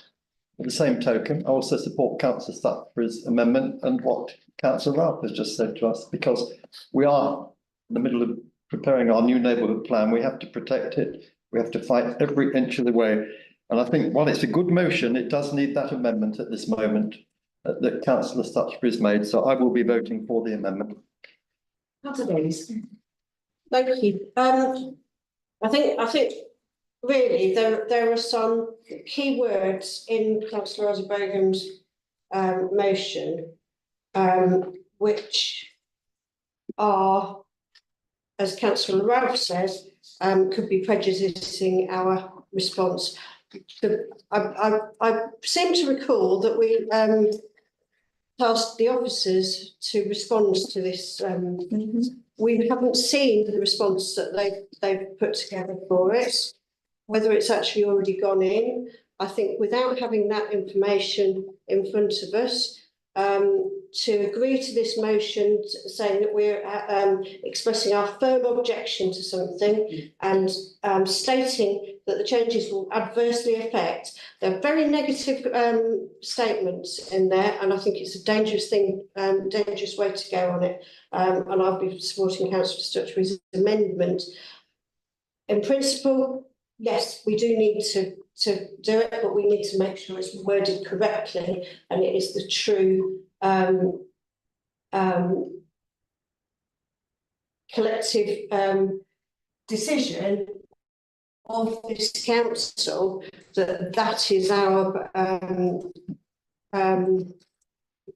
at the same token, I also support Councillor Statutory's amendment and what Councillor Ralph has just said to us, because we are in the middle of preparing our new neighbourhood plan. We have to protect it. We have to fight every inch of the way. And I think while it's a good motion, it does need that amendment at this moment that Councillor Statutory has made. So I will be voting for the amendment. Councillor Davies. Thank you. I think really there are some key words in Councillor Bogan's motion which are, as Councillor Ralph says, could be prejudicing our response. I seem to recall that we tasked the officers to respond to this. We haven't seen the response that they've put together for it, whether it's actually already gone in. I think without having that information in front of us, to agree to this motion saying that we're expressing our firm objection to something and stating that the changes will adversely affect. There are very negative statements in there, and I think it's a dangerous thing, dangerous way to go on it. And I'll be supporting Councillor Statutory's amendment. In principle, yes, we do need to do it, but we need to make sure it's worded correctly and it is the true collective decision of this council that that is our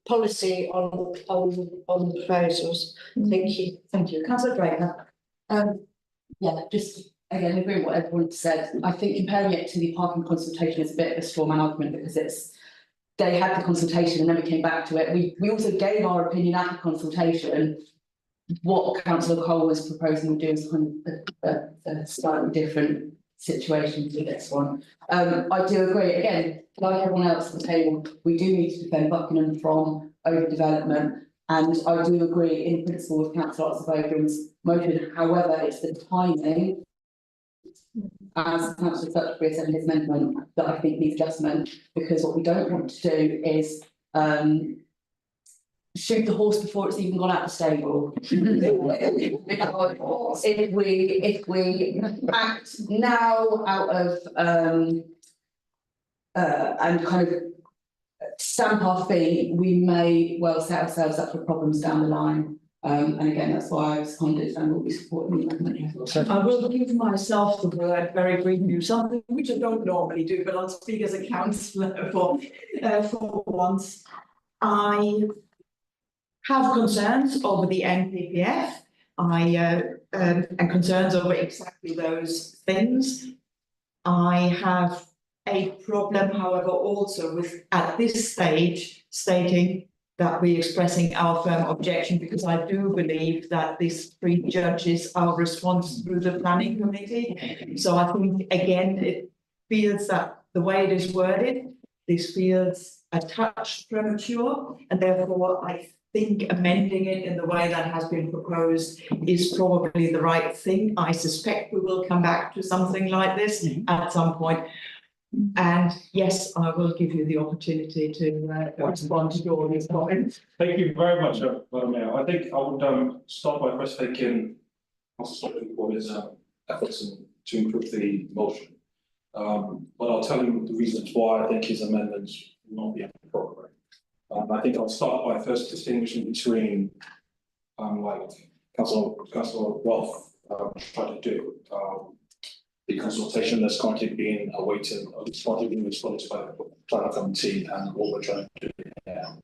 policy on proposals. Thank you. Thank you. Councillor Draper. Yeah, just again, agreeing with what everyone said. I think comparing it to the parking consultation is a bit of a straw man argument because they had the consultation and then we came back to it. We also gave our opinion at the consultation. What Councillor Cole was proposing to do is kind of a slightly different situation to this one. I do agree, again, like everyone else at the table, we do need to defend Buckingham from overdevelopment. And I do agree in principle with Councillor Oxenboden's motion. However, it's the timing, as Councillor Sutcliffe said in his amendment, that I think needs adjustment, because what we don't want to do is shoot the horse before it's even gone out the stable. if we act now out of and kind of stamp our feet, we may well set ourselves up for problems down the line. And again, that's why I seconded and will be supporting the amendment. I will give myself the word very briefly, something which I don't normally do, but I'll speak as a councillor for once. I have concerns over the NPPF. And concerns over exactly those things. I have a problem, however, also with at this stage stating that we're expressing our firm objection, because I do believe that this prejudges our response through the planning committee. So I think again it feels that the way it is worded, this feels a touch premature, and therefore I think amending it in the way that has been proposed is probably the right thing. I suspect we will come back to something like this at some point. And yes, I will give you the opportunity to respond to all these comments. Thank you very much, Madam Mayor. I think I would start by first thanking Councillor Sutcliffe for his efforts to improve the motion. But I'll tell you the reasons why I think his amendments will not be appropriate. I think I'll start by first distinguishing between like Councillor Rolfe tried to do. The consultation that's currently being awaited, or it's currently being responded to by the planning committee, and what we're trying to do now.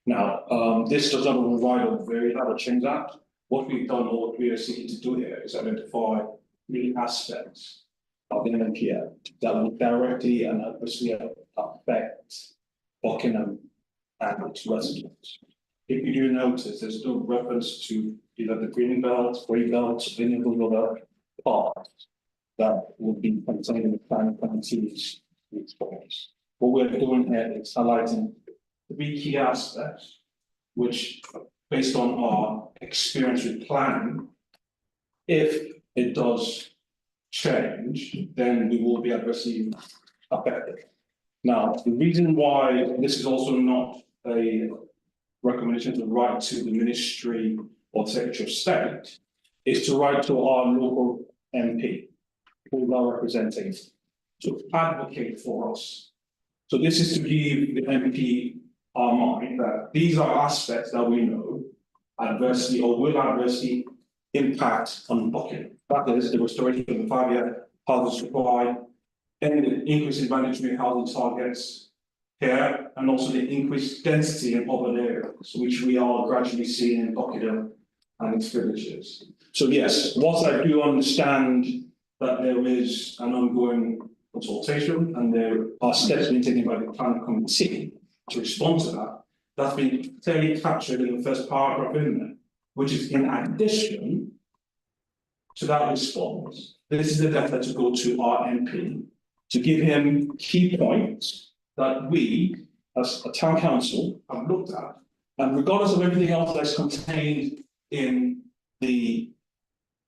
Now, this does not provide a very hard change that. What we've done, or what we are seeking to do here, is identify three aspects of the NPF that will directly and adversely affect Buckingham and its residents. If you do notice, there's no reference to either the green belt, grey belt, or any of those other parts that will be contained in the planning committee's response. What we're doing here is highlighting three key aspects, which, based on our experience with planning, if it does change, then we will be adversely affected. Now, the reason why this is also not a recommendation to write to the Ministry or Secretary of State is to write to our local MP, who are representing, to advocate for us. So this is to give the MP our mind that these are aspects that we know adversely or will adversely impact on Buckingham. That is the restoration of the 5-year housing supply, and the increase in mandatory housing targets here, and also the increased density in urban areas, which we are gradually seeing in Buckingham and its villages. So yes, whilst I do understand that there is an ongoing consultation and there are steps being taken by the planning committee to respond to that, that's been clearly captured in the first paragraph in there, which is in addition to that response. This is the letter to go to our MP to give him key points that we, as a town council, have looked at, and regardless of everything else that's contained in the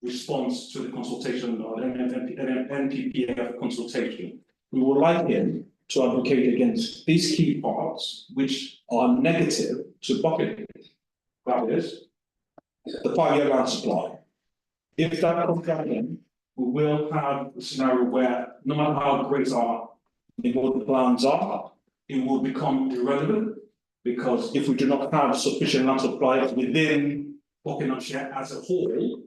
response to the consultation or NPPF consultation, we would like him to advocate against these key parts which are negative to Buckingham. That is the 5-year land supply. If that comes down in, we will have a scenario where no matter how great our important plans are, it will become irrelevant, because if we do not have sufficient land supply within Buckinghamshire as a whole,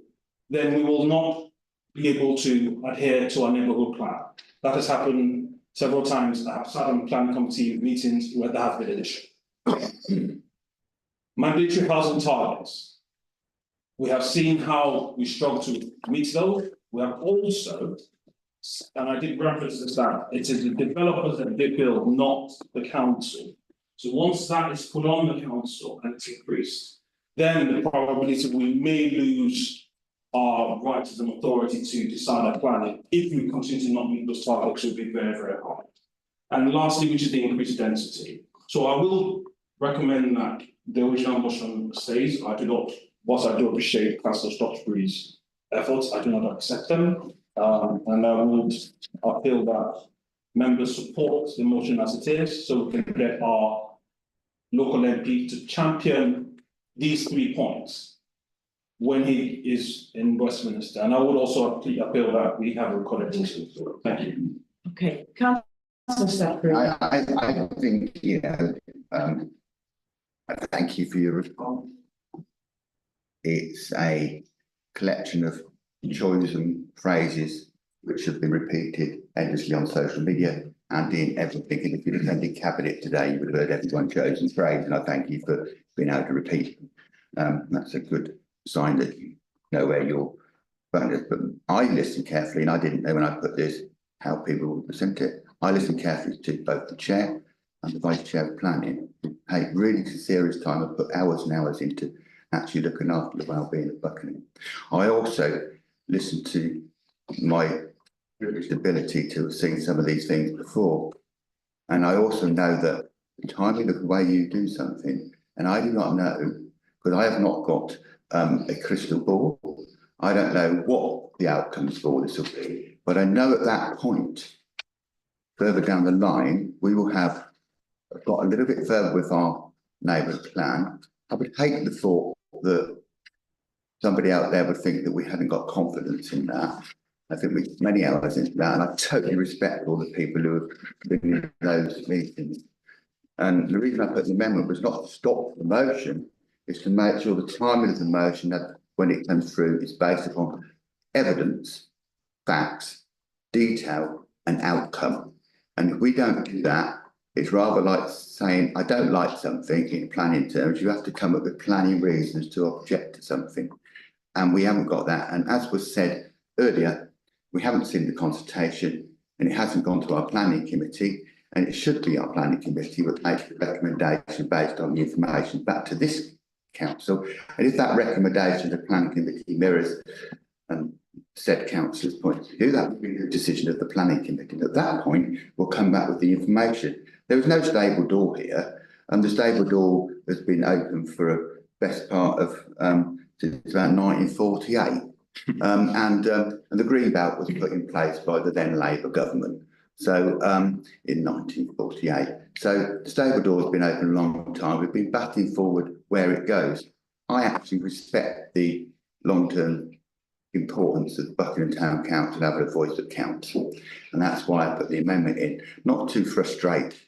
then we will not be able to adhere to our neighbourhood plan. That has happened several times. I have sat on planning committee meetings where there has been an issue. Mandatory housing targets. We have seen how we struggle to meet those. We have also, and I did reference this, that it is the developers that they build, not the council. So once that is put on the council and it's increased, then the probability we may lose our right as an authority to decide our planning if we continue to not meet those targets will be very, very high. And lastly, which is the increased density. So I will recommend that the original motion stays. Whilst I do appreciate Councillor Stocksbury's efforts, I do not accept them. And I would appeal that members support the motion as it is, so we can get our local MP to champion these 3 points when he is in Westminster. And I would also appeal that we have a recorded decision. Thank you. Okay, Councillor Stocksbury. I think, thank you for your response. It's a collection of chosen phrases which have been repeated endlessly on social media and in everything. And if you'd attended Cabinet today, you would have heard everyone chosen phrase, and I thank you for being able to repeat them. That's a good sign that you know where your phone is. But I listened carefully, and I didn't know when I put this how people would present it. I listened carefully to both the chair and the vice chair of planning, who take really serious time and put hours and hours into actually looking after the well-being of Buckingham. I also listened to my privileged ability to have seen some of these things before. And I also know that the timing of the way you do something, and I do not know, because I have not got a crystal ball. I don't know what the outcomes for this will be, but I know at that point, further down the line, we will have got a little bit further with our neighbourhood plan. I would hate the thought that somebody out there would think that we hadn't got confidence in that. I think we put many hours into that, and I totally respect all the people who have been in those meetings. And the reason I put the amendment was not to stop the motion, is to make sure the timing of the motion, that when it comes through, is based upon evidence, facts, detail, and outcome. And if we don't do that, it's rather like saying, I don't like something in planning terms. You have to come up with planning reasons to object to something. And we haven't got that. And as was said earlier, we haven't seen the consultation, and it hasn't gone to our planning committee, and it should be our planning committee would make a recommendation based on the information back to this council. And if that recommendation of the planning committee mirrors said councillor's point of view, that would be the decision of the planning committee. And at that point, we'll come back with the information. There is no stable door here, and the stable door has been open for a best part of since about 1948. And the green belt was put in place by the then Labour government. So in 1948. So the stable door has been open a long time. We've been batting forward where it goes. I actually respect the long-term importance of Buckingham Town Council having a voice that counts. And that's why I put the amendment in, not to frustrate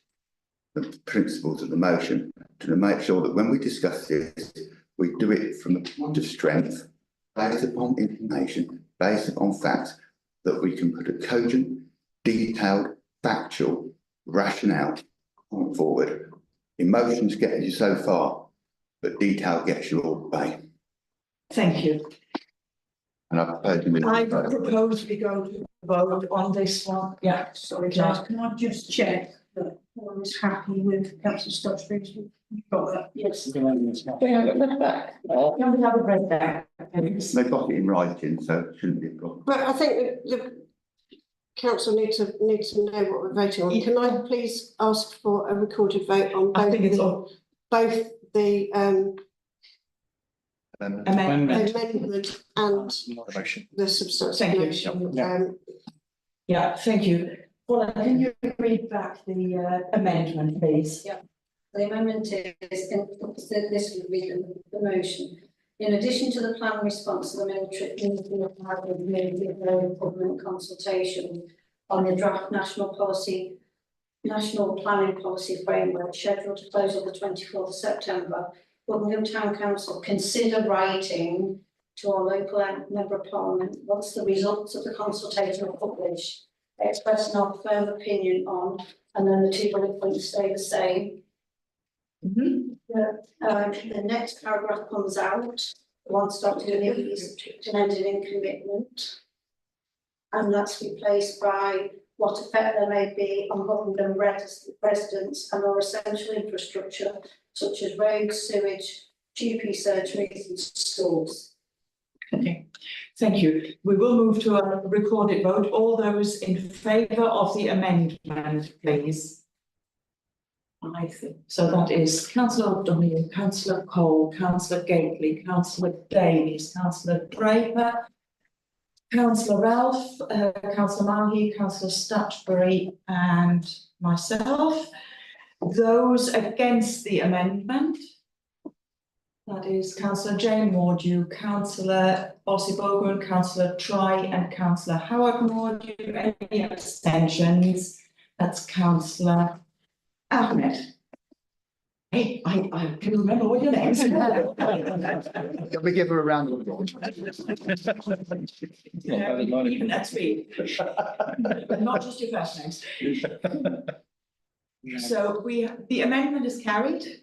the principles of the motion, to make sure that when we discuss this, we do it from a point of strength, based upon information, based upon facts, that we can put a cogent, detailed, factual rationale on forward. Emotions get you so far, but detail gets you all the way. Thank you. And I propose we go to vote on this one. Yeah, Sorry, guys, can I just check that one is happy with Councillor Stocksbury's? Got that? Yes. Can we have it read back? They got it in writing, so it shouldn't be a problem. But I think the council need to know what we're voting on. Can I please ask for a recorded vote on both the amendment and the substantive motion? Yeah, thank you. Paula, can you read back the amendment, please? Yeah. The amendment is, this would be the motion. In addition to the plan response to the military government consultation on the draft national planning policy framework scheduled to close on the 24th of September, Buckingham Town Council consider writing to our local member of parliament once the results of the consultation are published, expressing our firm opinion on, and then the 2 bullet points stay the same. The next paragraph comes out, once Dr. Nick is ended in commitment, and that's replaced by what effect there may be on Buckingham residents and our essential infrastructure, such as roads, sewage, GP surgeries and schools. Okay, thank you. We will move to a recorded vote. All those in favour of the amendment, please. I think so. That is Councillor O'Donoghue, Councillor Cole, Councillor Gately, Councillor Davies, Councillor Draper, Councillor Ralph, Councillor Mahi, Councillor Statutory, and myself. Those against the amendment, that is Councillor Jane Mordew, Councillor Bossy-Bogan, Councillor Try, and Councillor Howard Mordew. Any abstentions? That's Councillor Ahmed. Hey, I can remember all your names. Can we give her a round of applause? Even at speed. But not just your first names. So the amendment is carried.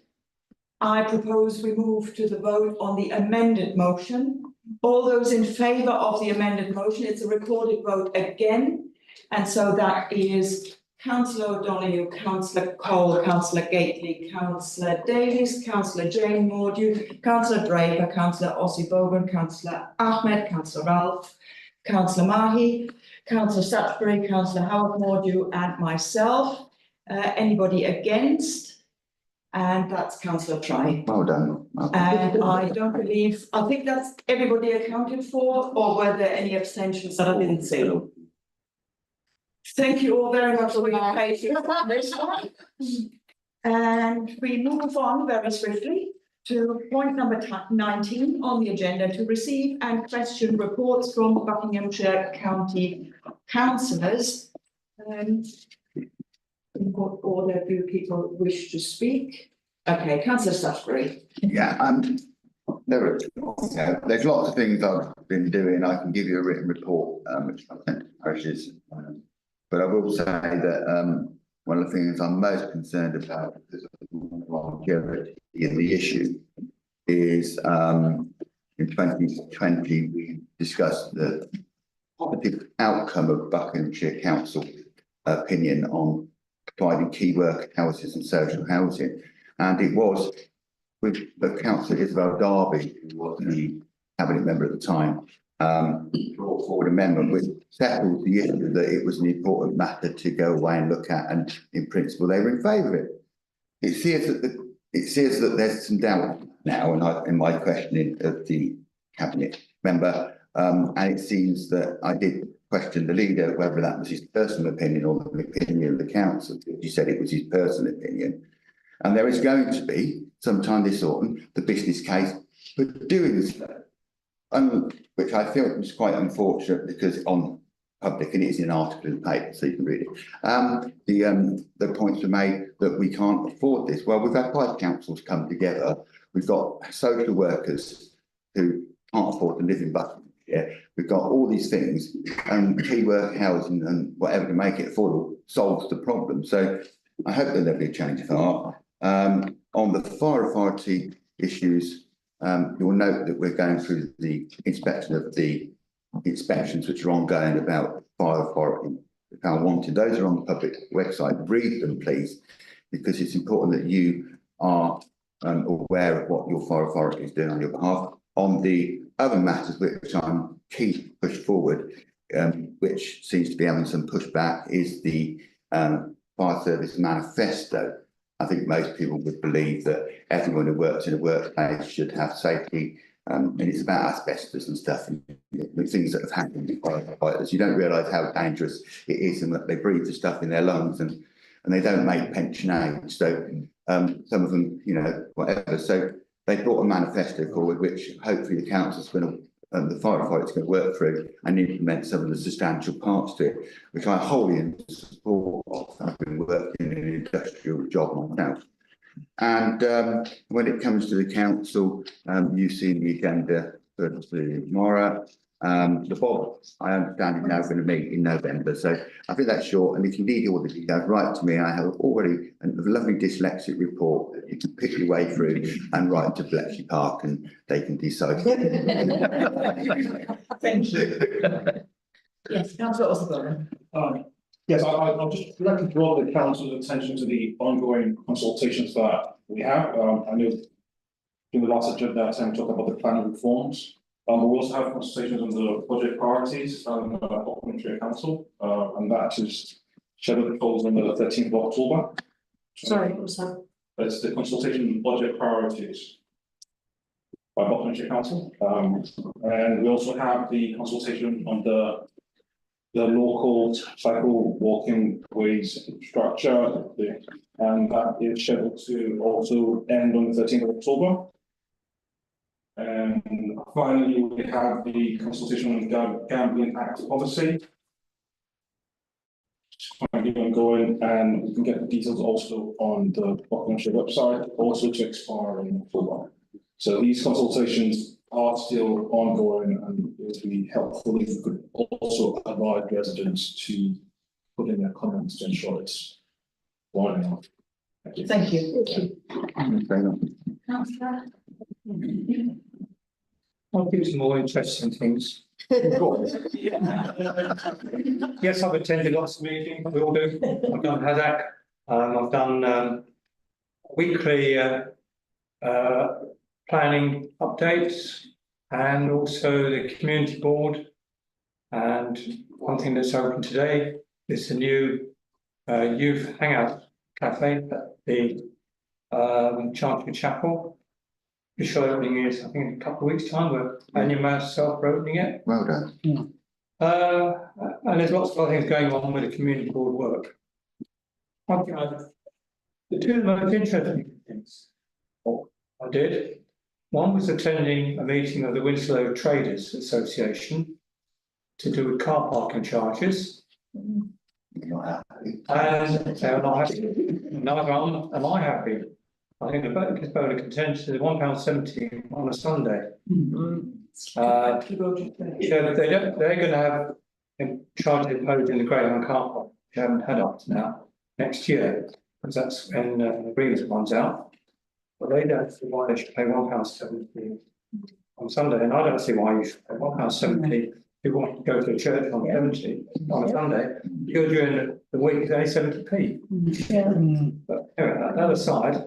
I propose we move to the vote on the amended motion. All those in favour of the amended motion, it's a recorded vote again. And so that is Councillor O'Donoghue, Councillor Cole, Councillor Gately, Councillor Davies, Councillor Jane Mordew, Councillor Draper, Councillor Bossy-Bogan, Councillor Ahmed, Councillor Ralph, Councillor Mahi, Councillor Statutory, Councillor Howard Mordew, and myself. Anybody against? And that's Councillor Try. Well done. And I don't believe, I think that's everybody accounted for, or were there any abstentions that I didn't see? Thank you all very much for your patience on this one. And we move on very swiftly to point number 19 on the agenda, to receive and question reports from Buckinghamshire County Councillors. In what order do people wish to speak? Okay, Councillor Statutory. Yeah, there's lots of things I've been doing. I can give you a written report, which I sent to parishes. But I will say that one of the things I'm most concerned about, because of the longevity of the issue, is in 2020 we discussed the positive outcome of Buckinghamshire Council opinion on providing key work houses and social housing, and it was with the Councillor Isabel Darby, who was the cabinet member at the time, brought forward an amendment which settled the issue that it was an important matter to go away and look at, and in principle they were in favour of it. It seems that there's some doubt now, and in my questioning of the cabinet member, and it seems that I did question the leader whether that was his personal opinion or the opinion of the council. He said it was his personal opinion, and there is going to be sometime this autumn the business case for doing this. Which I feel was quite unfortunate, because on public, and it is in an article in the paper, so you can read it. The points were made that we can't afford this. Well, we've had 5 councils come together. We've got social workers who can't afford to live in Buckinghamshire. We've got all these things, and key work housing and whatever to make it affordable solves the problem. So I hope that there'll be a change of heart. On the fire authority issues, you'll note that we're going through the inspection of the inspections which are ongoing about fire authority. If I wanted, those are on the public website. Read them, please, because it's important that you are aware of what your fire authority is doing on your behalf. On the other matters which I'm keen to push forward, which seems to be having some pushback, is the fire service manifesto. I think most people would believe that everyone who works in a workplace should have safety, and it's about asbestos and stuff, and things that have happened to firefighters. You don't realise how dangerous it is, and that they breathe the stuff in their lungs, and they don't make pension age. So some of them, whatever. So they brought a manifesto forward, which hopefully the council's going to, the firefighter's going to work through and implement some of the substantial parts to it, which I wholly in support of. I've been working in an industrial job myself. And when it comes to the council, you've seen the agenda Good to Maura. The Bob, I understand is now going to meet in November, so I think that's short. And if you need all the details, write to me. I have already a lovely dyslexic report that you can pick your way through and write to Bletchley Park, and they can decide. Thank you. Yes, Councillor Osborne. Yes, I'll just like to draw the council's attention to the ongoing consultations that we have. I know in the last agenda, I talked about the planning reforms. We also have consultations on the budget priorities of Interim Council, and that is scheduled to close on the 13th of October. Sorry, what's that? That's the consultation on budget priorities by Buckingham Council. And we also have the consultation on the local cycle walking ways structure, and that is scheduled to also end on the 13th of October. And finally, we have the consultation on gambling act policy. Currently ongoing, and we can get the details also on the Buckinghamshire website, also to expire in October. So these consultations are still ongoing, and it would be helpful if we could also advise residents to put in their comments to ensure it's wide enough. Thank you. Thank you. Thank you. Councillor. I'll do some more interesting things. Yes, I've attended lots of meetings, we all do. I've done HADAC, I've done weekly planning updates, and also the community board. And one thing that's open today is the new youth hangout cafe at the Chancery Chapel. The show opening is, I think, in a couple of weeks' time. We're only myself opening it. Well done. And there's lots of other things going on with the community board work. I think the two most interesting things I did, one was attending a meeting of the Winslow Traders Association to do with car parking charges. And they were not happy. Neither am I happy. I think the vote is vote of contention is £1.70 on a Sunday. They're going to have charges imposed in the Greyhound car park, which we haven't had up to now, next year, because that's when the agreement runs out. But they don't see why they should pay £1.70 on Sunday, and I don't see why you should pay £1.70 if you want to go to a church on 70 on a Sunday. You go during the week, it's only 70p. But anyway, that aside.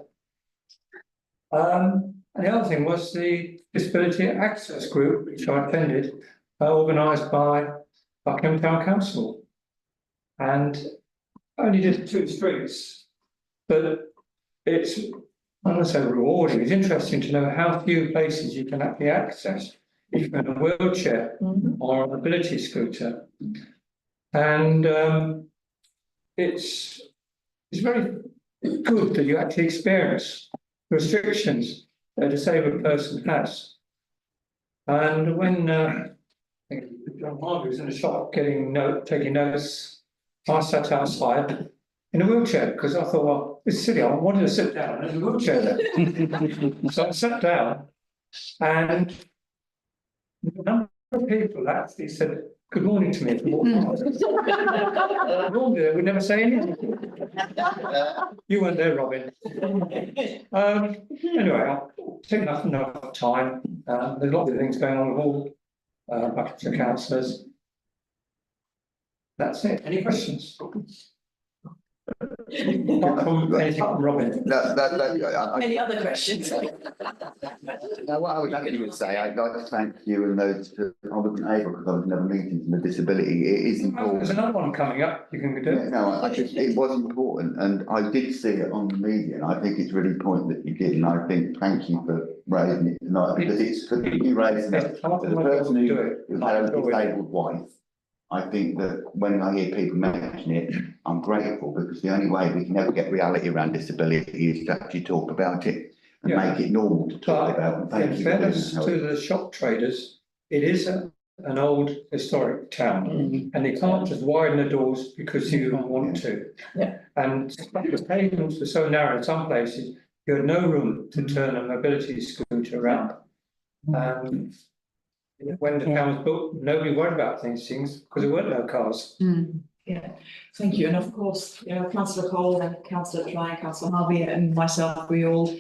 And the other thing was the Disability Access Group, which I attended, organised by Buckingham Town Council. And only did 2 streets, but it's, I don't say rewarding, it's interesting to know how few places you can actually access if you're in a wheelchair or a mobility scooter. And it's very good that you actually experience restrictions that a disabled person has. And when John Harvey was in the shop taking notes, I sat outside in a wheelchair because I thought, well, it's silly, I wanted to sit down in a wheelchair there. So I sat down, and a number of people actually said good morning to me as I walked past. Normally they would never say anything. You weren't there, Robin. Anyway, I'll take enough time. There's a lot of things going on with all Buckingham councillors. That's it. Any questions? Anything from Robin? Any other questions? Now, what I was actually going to say, I'd like to thank you and those who I wasn't able because I was in other meetings and the disability. It is important. There's another one coming up. You can do. Yeah, no, I just, it was important, and I did see it on the media, and I think it's really important that you did, and I think thank you for raising it tonight because it's for you raising it. For the person who has a disabled wife, I think that when I hear people mention it, I'm grateful because the only way we can ever get reality around disability is to actually talk about it and make it normal to talk about. Thank you. In fairness to the shop traders, it is an old historic town, and they can't just widen the doors because you want to. And the pavements were so narrow in some places, you had no room to turn a mobility scooter around. When the town was built, nobody worried about things because there weren't no cars. Yeah, thank you. And of course, you know, Councillor Cole and Councillor Try, Councillor Harvey and myself, we all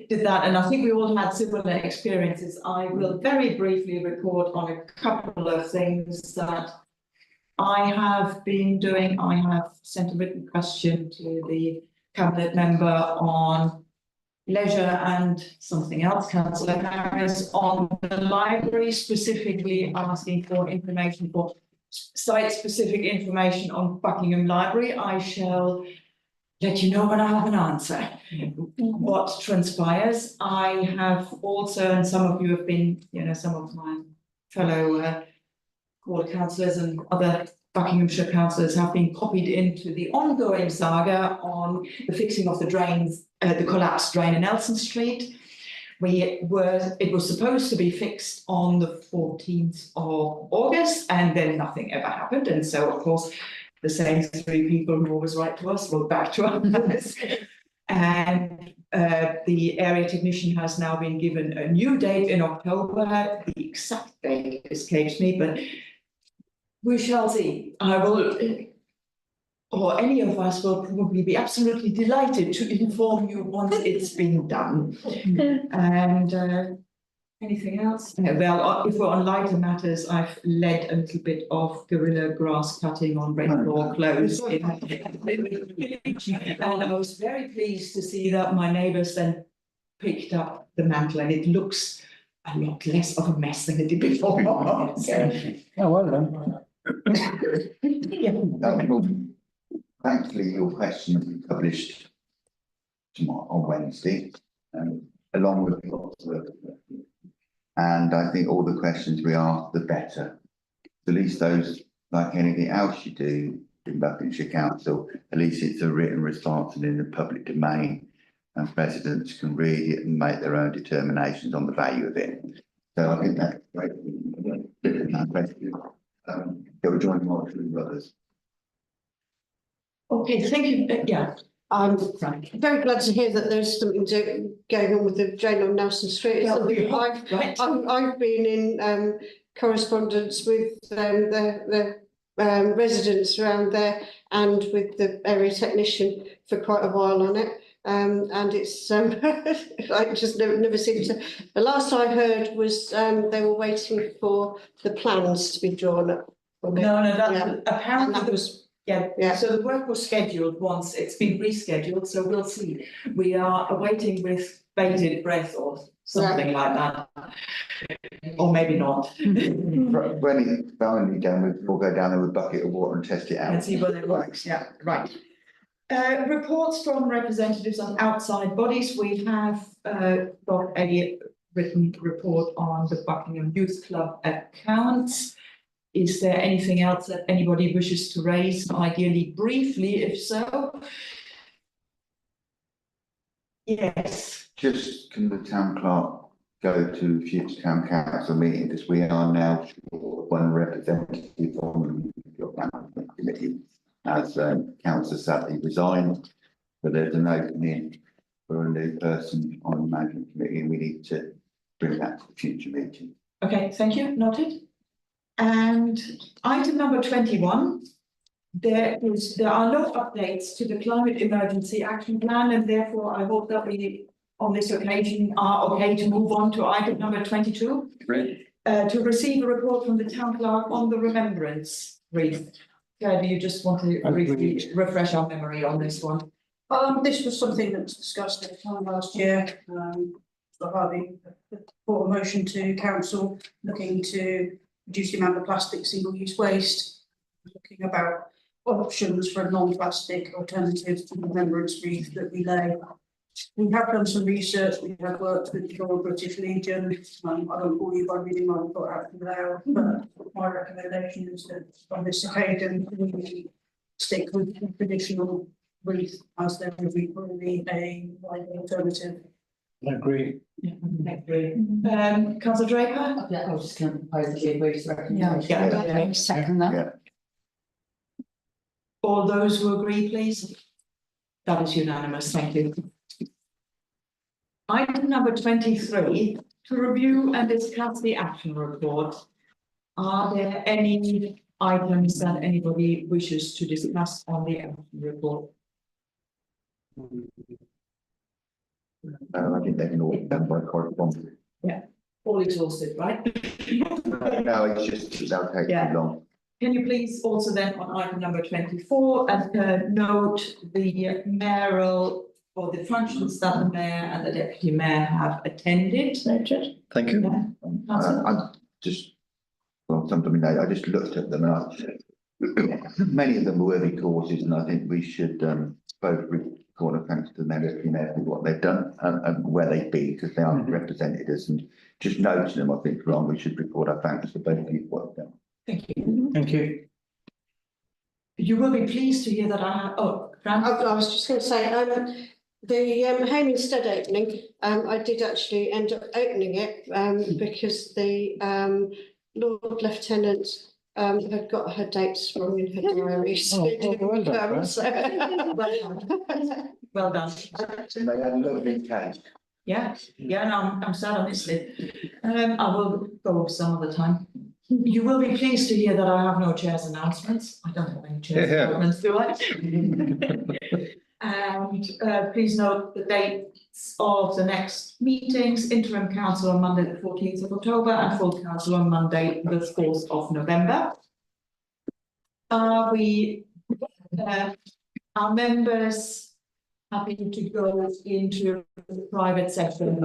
did that. And I think we all had similar experiences. I will very briefly report on a couple of things that I have been doing. I have sent a written question to the cabinet member on leisure and something else, Councillor Harris, on the library, specifically asking for information for site-specific information on Buckingham Library. I shall let you know when I have an answer. What transpires. I have also, and some of you have been, you know, some of my fellow ward councillors and other Buckinghamshire councillors have been copied into the ongoing saga on the fixing of the drains, the collapsed drain in Nelson Street. It was supposed to be fixed on the 14th of August, and then nothing ever happened. And so, of course, the same three people who always write to us wrote back to us. And the area technician has now been given a new date in October. The exact date escapes me, but we shall see. I will, or any of us will probably be absolutely delighted to inform you once it's been done. And anything else? Well, if we're on lighter matters, I've led a little bit of guerrilla grass cutting on Redlaw Close in the village. And I was very pleased to see that my neighbours then picked up the mantle, and it looks a lot less of a mess than it did before. Oh, well done. Thankfully, your question will be published tomorrow on Wednesday, along with lots of other questions. And I think all the questions we ask, the better. At least those, like anything else you do in Buckinghamshire Council, at least it's a written response and in the public domain, and residents can read it and make their own determinations on the value of it. So I think that's great. That question. They were joining more two brothers. Okay, thank you. Yeah. I'm very glad to hear that there's something going on with the drain on Nelson Street. I've been in correspondence with the residents around there and with the area technician for quite a while on it. And it's I just never seem to. The last I heard was they were waiting for the plans to be drawn up. Apparently that was. Yeah, so the work was scheduled once, it's been rescheduled, so we'll see. We are awaiting with bated breath or something like that. Or maybe not. When it's finally done, we'll go down there with a bucket of water and test it out. And see whether it works, yeah, right. Reports from representatives of outside bodies. We have got a written report on the Buckingham Youth Club accounts. Is there anything else that anybody wishes to raise, ideally briefly, if so? Yes. Just can the town clerk go to future town council meeting, because we are now one representative on your management committee as councillor Sadly resigned, but there's an opening for a new person on the management committee, and we need to bring that to the future meeting. Okay, thank you, noted. And item number 21, there are no updates to the climate emergency action plan, and therefore I hope that we on this occasion are okay to move on to item number 22. Great. To receive a report from the town clerk on the remembrance wreath. Do you just want to briefly refresh our memory on this one? This was something that was discussed at the time last year. So Harvey brought a motion to council looking to reduce the amount of plastic single-use waste, looking about options for a non-plastic alternative to the remembrance wreath that we lay. We have done some research, we have worked with the Royal British Legion. I don't bore you by reading my report out loud, but my recommendation is that on this occasion we stick with the traditional wreath as there would be probably a viable alternative. I agree. Yeah, I agree. Councillor Draper? Yeah, I was just going to propose that we agree to recommendation. Second that. All those who agree, please. That is unanimous, thank you. Item number 23, to review and discuss the action report. Are there any items that anybody wishes to discuss on the report? I think they can all be done by correspondence. Yeah, all exhausted, right? No, it's just, that'll take Yeah. too long. Can you please also then on item number 24 and note the mayoral or the functions that the mayor and the deputy mayor have attended? Thank you. I'm just, well, something I just looked at them and many of them were worthy causes, and I think we should both record a thanks to the mayor for what they've done and where they've been, because they are represented us, and just noting them, I think, wrong, we should record our thanks to both of you for what they've done. Thank you. Thank you. You will be pleased to hear that I have, I was just going to say, the home instead opening, I did actually end up opening it, because the Lord Lieutenant had got her dates wrong in her diary. So it didn't well done, come, so- well done. And they had a lovely cake. Yeah, no, I'm sad I missed it. I will go over some other time. You will be pleased to hear that I have no chair's announcements. I don't have any chair's announcements, do I? And please note the dates of the next meetings: interim council on Monday, the 14th of October, and full council on Monday, the 4th of November. Are we, our members happy to go into the private section?